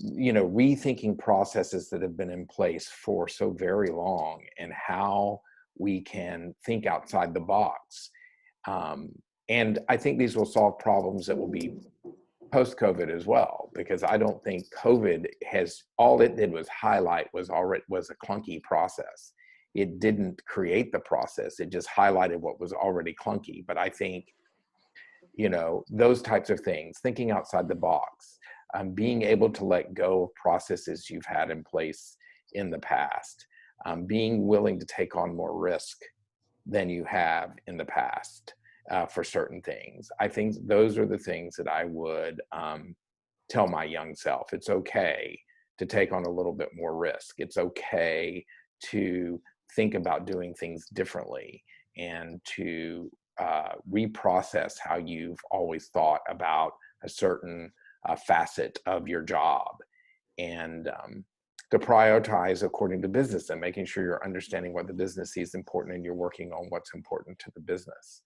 Speaker 3: rethinking processes that have been in place for so very long, and how we can think outside the box. And I think these will solve problems that will be post-COVID as well, because I don't think COVID has, all it did was highlight was a clunky process. It didn't create the process. It just highlighted what was already clunky. But I think, you know, those types of things, thinking outside the box, being able to let go of processes you've had in place in the past, being willing to take on more risk than you have in the past for certain things. I think those are the things that I would tell my young self. It's okay to take on a little bit more risk. It's okay to think about doing things differently and to reprocess how you've always thought about a certain facet of your job, and to prioritize according to business and making sure you're understanding what the business sees important and you're working on what's important to the business.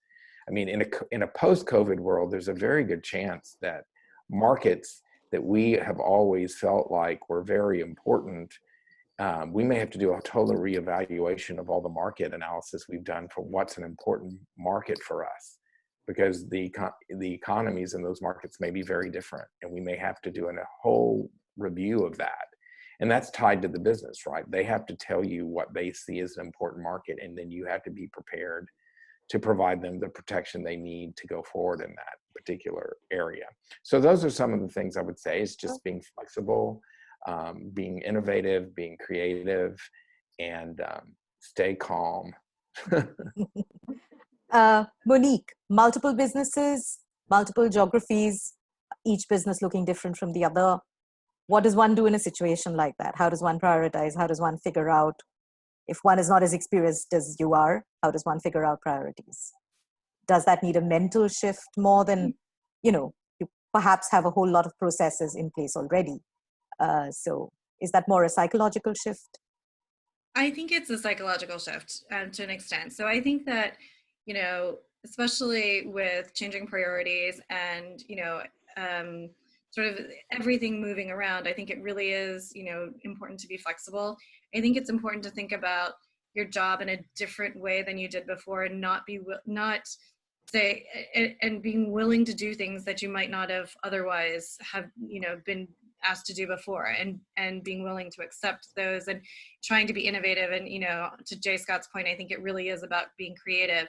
Speaker 3: I mean, in a post-COVID world, there's a very good chance that markets that we have always felt like were very important, we may have to do a total reevaluation of all the market analysis we've done for what's an important market for us, because the economies in those markets may be very different, and we may have to do a whole review of that. And that's tied to the business, right? They have to tell you what they see as an important market, and then you have to be prepared to provide them the protection they need to go forward in that particular area. So those are some of the things I would say, is just being flexible, being innovative, being creative, and stay calm.
Speaker 1: Monique, multiple businesses, multiple geographies, each business looking different from the other. What does one do in a situation like that? How does one prioritize? How does one figure out, if one is not as experienced as you are, how does one figure out priorities? Does that need a mental shift more than, you know, you perhaps have a whole lot of processes in place already? So is that more a psychological shift?
Speaker 5: I think it's a psychological shift to an extent. So I think that, you know, especially with changing priorities and, you know, sort of everything moving around, I think it really is, you know, important to be flexible. I think it's important to think about your job in a different way than you did before, and and being willing to do things that you might not have otherwise have, you know, been asked to do before, and being willing to accept those and trying to be innovative. And, you know, to Jay Scott's point, I think it really is about being creative.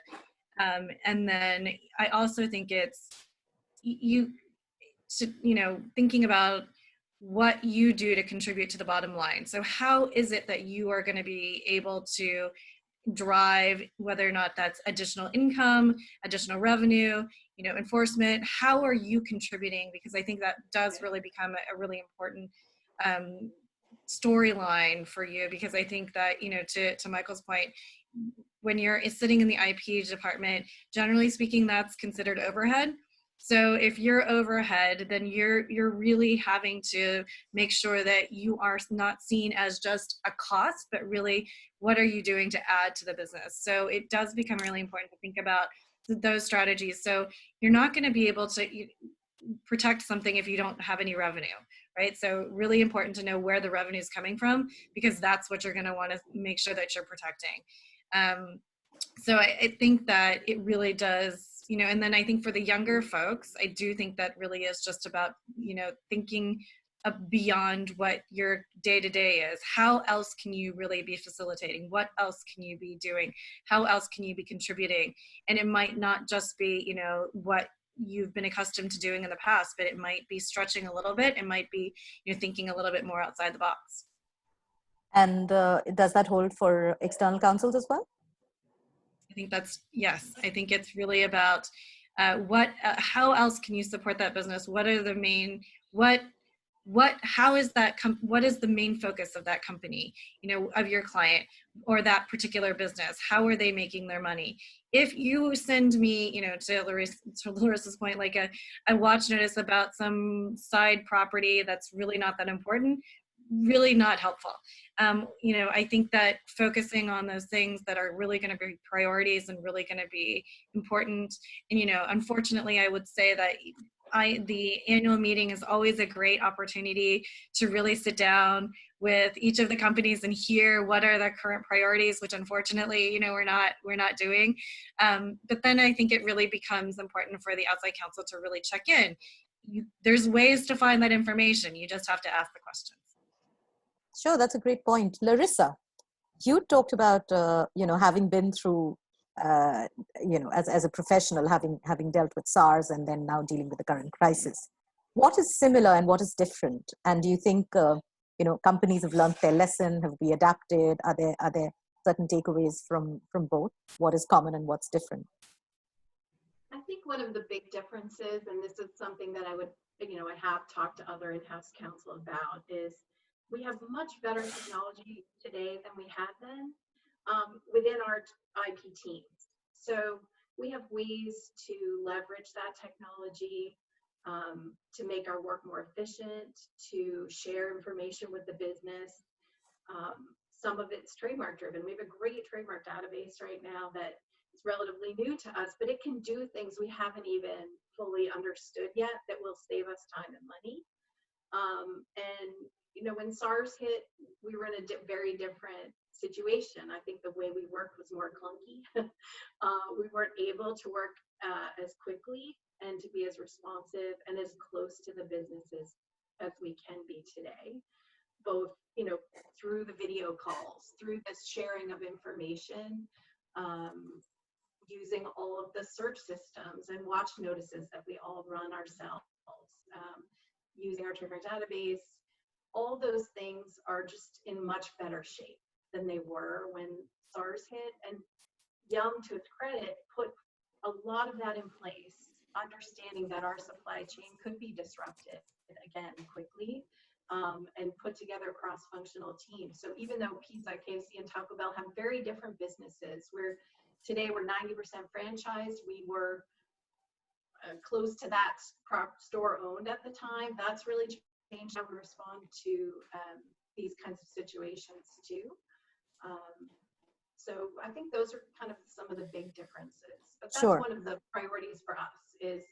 Speaker 5: And then I also think it's thinking about what you do to contribute to the bottom line. So how is it that you are going to be able to drive, whether or not that's additional income, additional revenue, you know, enforcement? How are you contributing? Because I think that does really become a really important storyline for you, because I think that, you know, to Michael's point, when you're sitting in the IP department, generally speaking, that's considered overhead. So if you're overhead, then you're really having to make sure that you are not seen as just a cost, but really, what are you doing to add to the business? So it does become really important to think about those strategies. So you're not going to be able to protect something if you don't have any revenue, right? So really important to know where the revenue is coming from, because that's what you're going to want to make sure that you're protecting. So I think that it really does, you know, and then I think for the younger folks, I do think that really is just about, you know, thinking beyond what your day-to-day is. How else can you really be facilitating? What else can you be doing? How else can you be contributing? And it might not just be, you know, what you've been accustomed to doing in the past, but it might be stretching a little bit. It might be, you know, thinking a little bit more outside the box.
Speaker 1: And does that hold for external counsels as well?
Speaker 5: I think yes. I think it's really about how else can you support that business? What are the main, what is the main focus of that company, you know, of your client or that particular business? How are they making their money? If you send me, you know, to Larissa's point, like a watch notice about some side property that's really not that important, really not helpful. You know, I think that focusing on those things that are really going to be priorities and really going to be important. And, you know, unfortunately, I would say that the annual meeting is always a great opportunity to really sit down with each of the companies and hear what are their current priorities, which unfortunately, we're not doing. But then I think it really becomes important for the outside counsel to really check in. There's ways to find that information. You just have to ask the questions.
Speaker 1: Sure, that's a great point. Larissa, you talked about, having been through, as a professional, having dealt with SARS and then now dealing with the current crisis. What is similar and what is different? And do you think, companies have learned their lesson? Have we adapted? Are there certain takeaways from both? What is common and what's different?
Speaker 4: I think one of the big differences, and this is something that I have talked to other in-house counsel about, is we have much better technology today than we had then within our IP teams. So we have ways to leverage that technology to make our work more efficient, to share information with the business. Some of it's trademark driven. We have a great trademark database right now that is relatively new to us, but it can do things we haven't even fully understood yet that will save us time and money. When SARS hit, we were in a very different situation. I think the way we worked was more clunky. We weren't able to work as quickly and to be as responsive and as close to the businesses as we can be today, both through the video calls, through this sharing of information, using all of the search systems and watch notices that we all run ourselves, using our trademark database. All those things are just in much better shape than they were when SARS hit. And Yum, to its credit, put a lot of that in place, understanding that our supply chain could be disrupted again quickly, and put together cross-functional teams. So even though Pizza, KFC, and Taco Bell have very different businesses, today we're 90% franchised. We were close to that store owned at the time. That's really changed how we respond to these kinds of situations too. So I think those are kind of some of the big differences. But that's one of the priorities for us is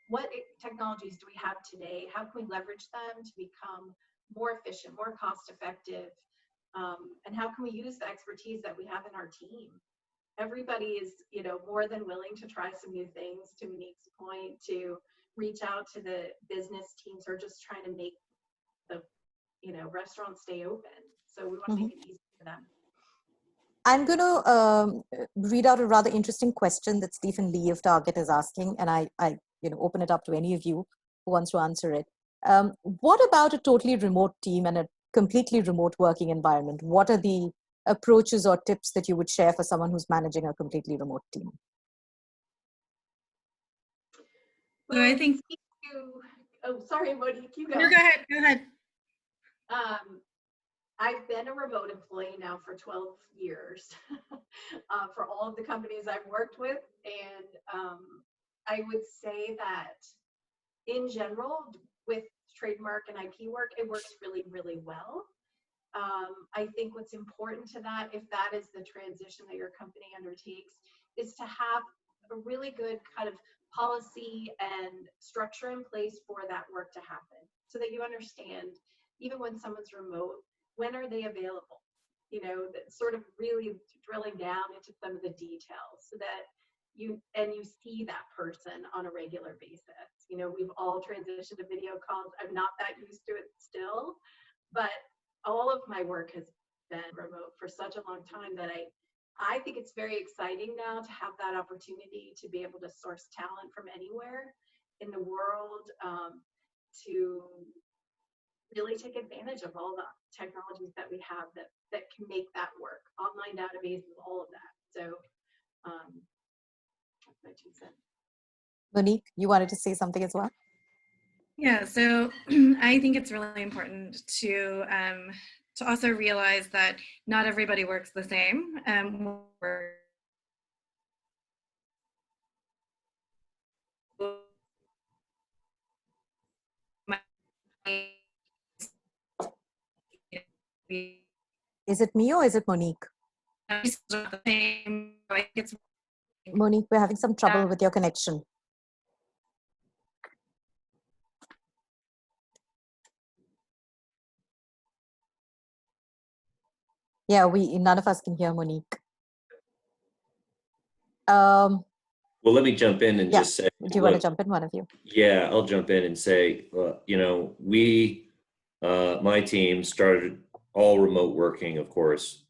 Speaker 4: what technologies do we have today? How can we leverage them to become more efficient, more cost effective? And how can we use the expertise that we have in our team? Everybody is, more than willing to try some new things, to Monique's point, to reach out to the business teams who are just trying to make the, restaurants stay open. So we want to make it easy for them.
Speaker 1: I'm going to read out a rather interesting question that Stephen Lee of Target is asking, and I open it up to any of you who wants to answer it. What about a totally remote team and a completely remote working environment? What are the approaches or tips that you would share for someone who's managing a completely remote team?
Speaker 5: So I think.
Speaker 4: Oh, sorry, Monique, you go.
Speaker 5: No, go ahead.
Speaker 4: I've been a remote employee now for 12 years for all of the companies I've worked with. And I would say that in general, with trademark and IP work, it works really, really well. I think what's important to that, if that is the transition that your company undertakes, is to have a really good kind of policy and structure in place for that work to happen, so that you understand, even when someone's remote, when are they available? That sort of really drilling down into some of the details, so that you see that person on a regular basis. We've all transitioned to video calls. I'm not that used to it still, but all of my work has been remote for such a long time that I think it's very exciting now to have that opportunity to be able to source talent from anywhere in the world, to really take advantage of all the technologies that we have that can make that work. Online databases, all of that. So that's my 2 cents.
Speaker 1: Monique, you wanted to say something as well?
Speaker 5: Yeah, so I think it's really important to also realize that not everybody works the same.
Speaker 1: Is it me or is it Monique? Monique, we're having some trouble with your connection. Yeah, none of us can hear Monique.
Speaker 2: Well, let me jump in and
Speaker 1: Yeah.
Speaker 2: just say,
Speaker 1: Do you want to jump in, one of you?
Speaker 2: Yeah, I'll jump in and say, we, my team started all remote working, of course,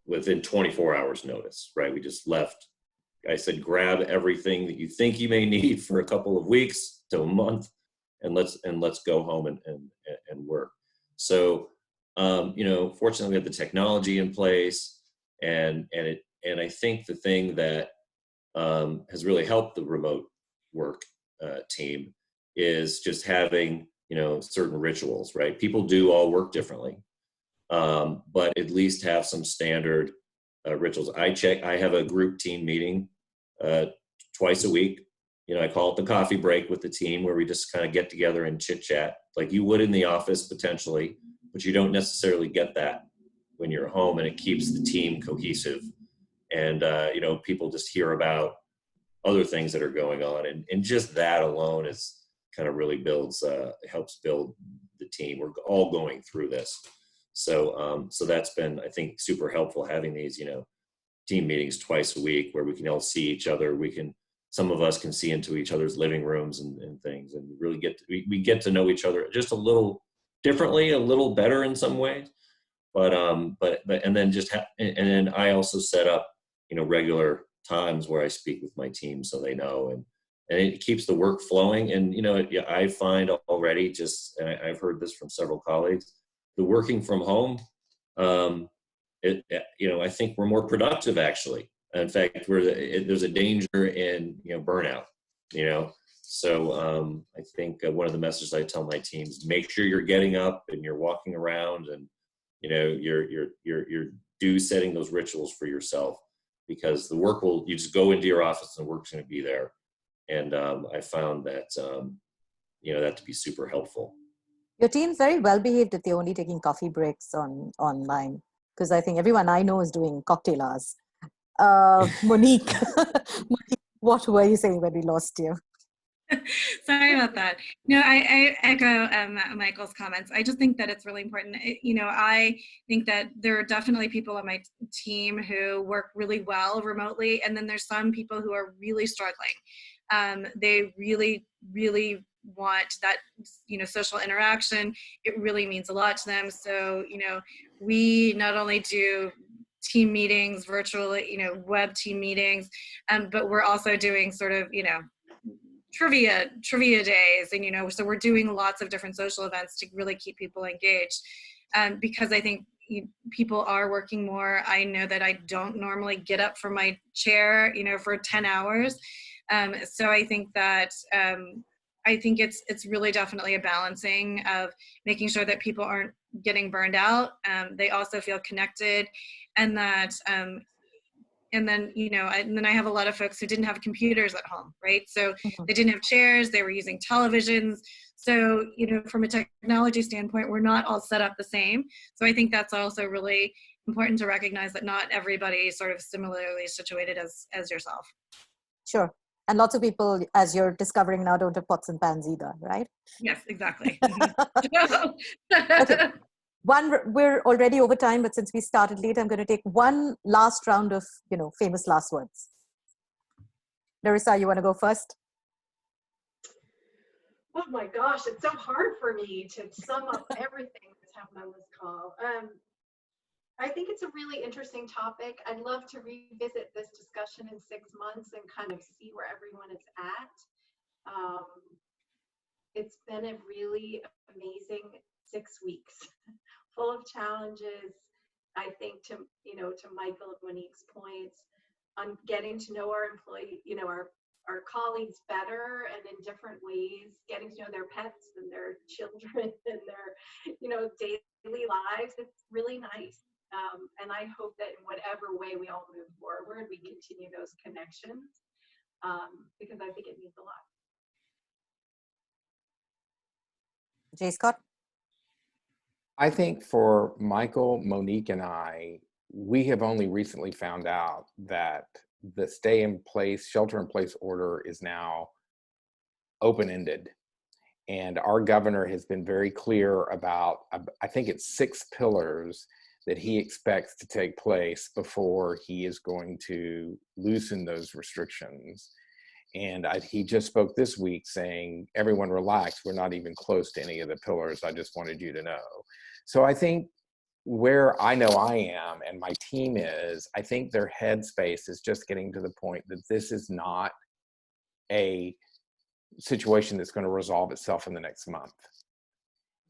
Speaker 2: within 24 hours notice, right? We just left. I said, grab everything that you think you may need for a couple of weeks to a month, and let's go home and work. So, fortunately, we have the technology in place, and I think the thing that has really helped the remote work team is just having certain rituals, right? People do all work differently, but at least have some standard rituals. I have a group team meeting twice a week. I call it the coffee break with the team, where we just kind of get together and chit chat like you would in the office potentially, but you don't necessarily get that when you're home, and it keeps the team cohesive. And people just hear about other things that are going on, and just that alone is kind of really helps build the team. We're all going through this, so that's been, I think, super helpful, having these team meetings twice a week where we can all see each other. Some of us can see into each other's living rooms and things, and really we get to know each other just a little differently, a little better in some ways. But and then I also set up regular times where I speak with my team, so they know, and it keeps the work flowing. And I find already, and I've heard this from several colleagues, the working from home, I think we're more productive, actually. In fact, there's a danger in burnout. So I think one of the messages I tell my teams: make sure you're getting up and you're walking around, and you're setting those rituals for yourself, because the work you just go into your office and the work's going to be there. And I found that that to be super helpful.
Speaker 1: Your team's very well behaved if they're only taking coffee breaks online, because I think everyone I know is doing cocktail hours. Monique, what were you saying when we lost you?
Speaker 5: Sorry about that. No, I echo Michael's comments. I just think that it's really important. I think that there are definitely people on my team who work really well remotely, and then there's some people who are really struggling. They really, really want that, social interaction. It really means a lot to them. So, we not only do team meetings virtually, web team meetings, but we're also doing sort of, trivia days, and so we're doing lots of different social events to really keep people engaged, because I think people are working more. I know that I don't normally get up from my chair for 10 hours, so I think that it's really definitely a balancing of making sure that people aren't getting burned out. They also feel connected, and that and then I have a lot of folks who didn't have computers at home, right? So they didn't have chairs, they were using televisions. So from a technology standpoint, we're not all set up the same. So I think that's also really important to recognize that not everybody is sort of similarly situated as yourself.
Speaker 1: Sure. And lots of people, as you're discovering now, don't have pots and pans either, right?
Speaker 5: Yes, exactly.
Speaker 1: Okay. We're already over time, but since we started late, I'm going to take one last round of, famous last words. Larissa, you want to go first?
Speaker 4: Oh my gosh, it's so hard for me to sum up everything that's happened on this call. I think it's a really interesting topic. I'd love to revisit this discussion in 6 months and kind of see where everyone is at. It's been a really amazing 6 weeks, full of challenges. I think to Michael and Monique's points on getting to know our our colleagues better and in different ways, getting to know their pets and their children and their daily lives. It's really nice. And I hope that in whatever way we all move forward, we continue those connections, because I think it means a lot.
Speaker 1: J. Scott?
Speaker 3: I think for Michael, Monique, and I, we have only recently found out that the shelter-in-place order is now open-ended. And our governor has been very clear about, I think it's 6 pillars that he expects to take place before he is going to loosen those restrictions. And he just spoke this week saying, everyone relax, we're not even close to any of the pillars. I just wanted you to know. So I think where I know I am and my team is, I think their headspace is just getting to the point that this is not a situation that's going to resolve itself in the next month.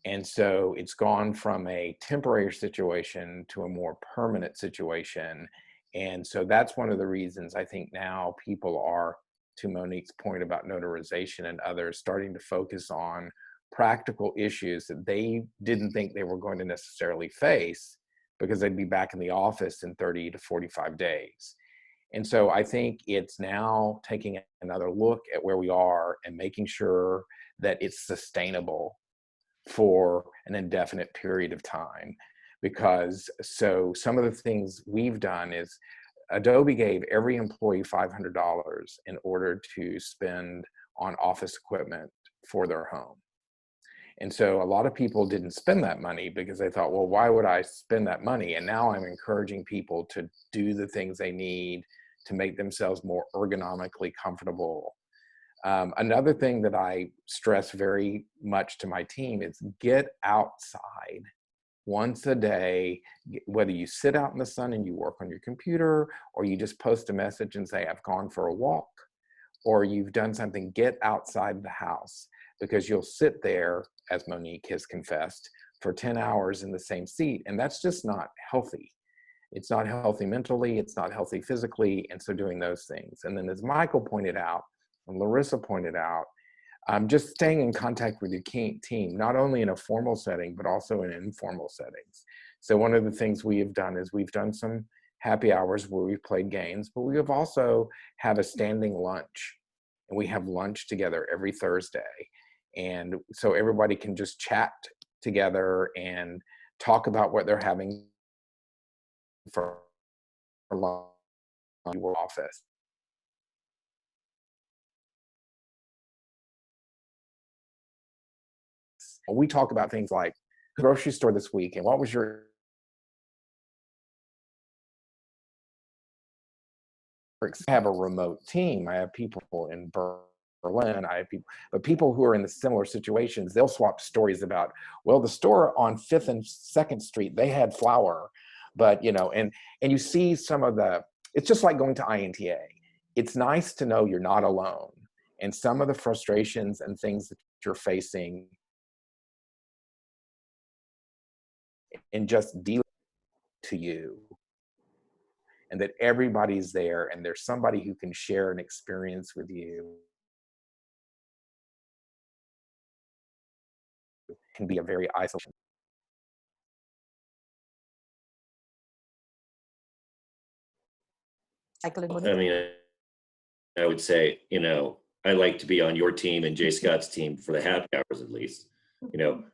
Speaker 3: And so it's gone from a temporary situation to a more permanent situation. And so that's one of the reasons I think now people are, to Monique's point about notarization and others, starting to focus on practical issues that they didn't think they were going to necessarily face because they'd be back in the office in 30 to 45 days. And so I think it's now taking another look at where we are and making sure that it's sustainable for an indefinite period of time. Because so some of the things we've done is Adobe gave every employee $500 in order to spend on office equipment for their home. And so a lot of people didn't spend that money because they thought, well, why would I spend that money? And now I'm encouraging people to do the things they need to make themselves more ergonomically comfortable. Another thing that I stress very much to my team is get outside once a day, whether you sit out in the sun and you work on your computer, or you just post a message and say, I've gone for a walk, or you've done something, get outside the house, because you'll sit there, as Monique has confessed, for 10 hours in the same seat. And that's just not healthy. It's not healthy mentally, it's not healthy physically. And so doing those things. And then as Michael pointed out, and Larissa pointed out, just staying in contact with your team, not only in a formal setting, but also in informal settings. So one of the things we have done is we've done some happy hours where we've played games, but we have also have a standing lunch. And we have lunch together every Thursday. And so everybody can just chat together and talk about what they're having for lunch in your office. We talk about things like grocery store this week and what was your I have a remote team. I have people in Berlin. I have people, but people who are in the similar situations, they'll swap stories about, well, the store on 5th and 2nd Street, they had flour, but you know, and you see some of the, it's just like going to INTA. It's nice to know you're not alone. And some of the frustrations and things that you're facing and just dealing to you, and that everybody's there and there's somebody who can share an experience with you, can be a very isolating.
Speaker 2: I mean, I would say, you know, I like to be on your team and Jay Scott's team for the happy hours at least. You know,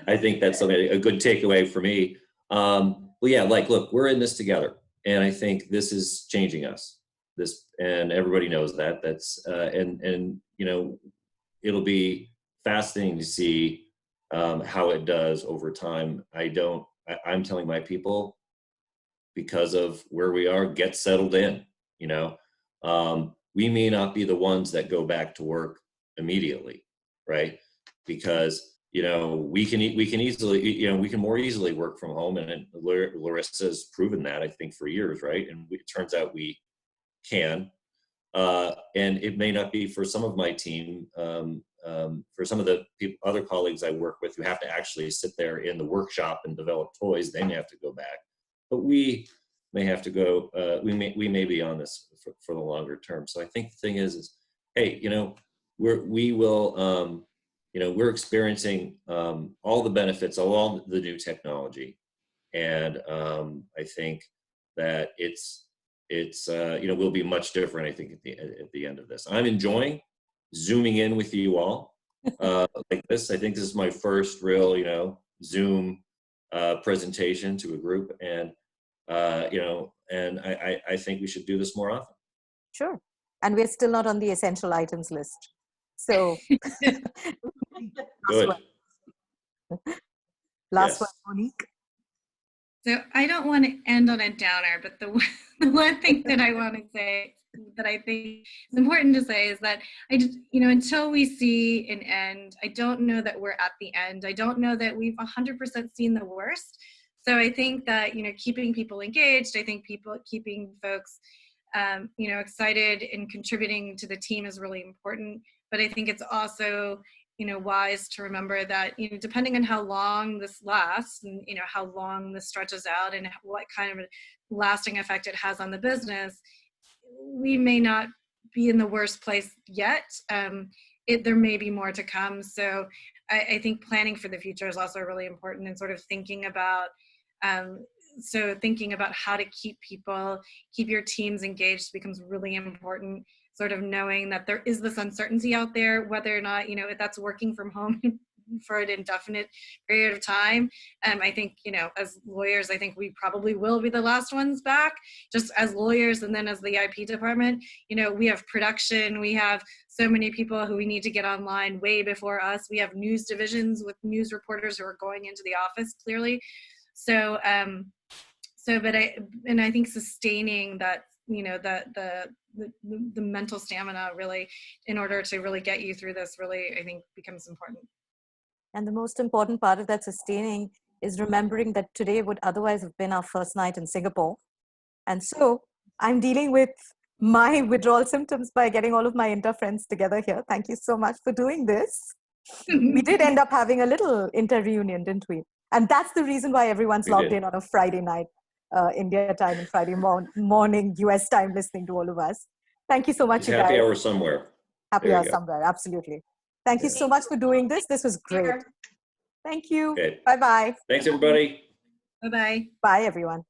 Speaker 2: I think that's a good takeaway for me. Well, yeah, like, look, we're in this together, and I think this is changing us. This, and everybody knows that. That's and you know, it'll be fascinating to see how it does over time. I'm telling my people, because of where we are, get settled in. You know, we may not be the ones that go back to work immediately, right? Because, you know, we can easily, you know, we can more easily work from home, and Larissa's proven that, I think, for years, right? And it turns out we can, and it may not be for some of my team, for some of the other colleagues I work with who have to actually sit there in the workshop and develop toys, they may have to go back, but we may have to go, we may be on this for the longer term. So I think the thing is hey, you know, we will, you know, we're experiencing all the benefits of all the new technology. And I think that it's you know, will be much different, I think, at the end of this. I'm enjoying Zooming in with you all like this. I think this is my first real, you know, Zoom presentation to a group. And, you know, and I think we should do this more often.
Speaker 1: Sure. And we're still not on the essential items list. So
Speaker 2: Good.
Speaker 1: last
Speaker 2: Yes.
Speaker 1: one, Monique.
Speaker 5: So I don't want to end on a downer, but the one thing that I want to say that I think is important to say is that I just, until we see an end, I don't know that we're at the end. I don't know that we've 100% seen the worst. So I think that, keeping people engaged, I think keeping folks, excited and contributing to the team is really important. But I think it's also, wise to remember that, depending on how long this lasts and, how long this stretches out and what kind of a lasting effect it has on the business, we may not be in the worst place yet. There may be more to come. So I think planning for the future is also really important, and sort of thinking about how to keep your teams engaged becomes really important. Sort of knowing that there is this uncertainty out there, whether or not, if that's working from home for an indefinite period of time. I think, as lawyers, I think we probably will be the last ones back, just as lawyers. And then as the IP department, we have production, we have so many people who we need to get online way before us. We have news divisions with news reporters who are going into the office, clearly. So, but I think sustaining that, the mental stamina really, in order to really get you through this, really, I think becomes important.
Speaker 1: And the most important part of that sustaining is remembering that today would otherwise have been our first night in Singapore. And so I'm dealing with my withdrawal symptoms by getting all of my inter friends together here. Thank you so much for doing this. We did end up having a little inter reunion, didn't we? And that's the reason why everyone's logged in on a Friday night, India time, and Friday morning, US time, listening to all of us. Thank you so much, you guys.
Speaker 2: Happy hour somewhere.
Speaker 1: Happy hour somewhere, absolutely. Thank you so much for doing this. This was great. Thank you.
Speaker 2: Okay.
Speaker 1: Bye-bye.
Speaker 2: Thanks, everybody.
Speaker 5: Bye-bye.
Speaker 1: Bye, everyone.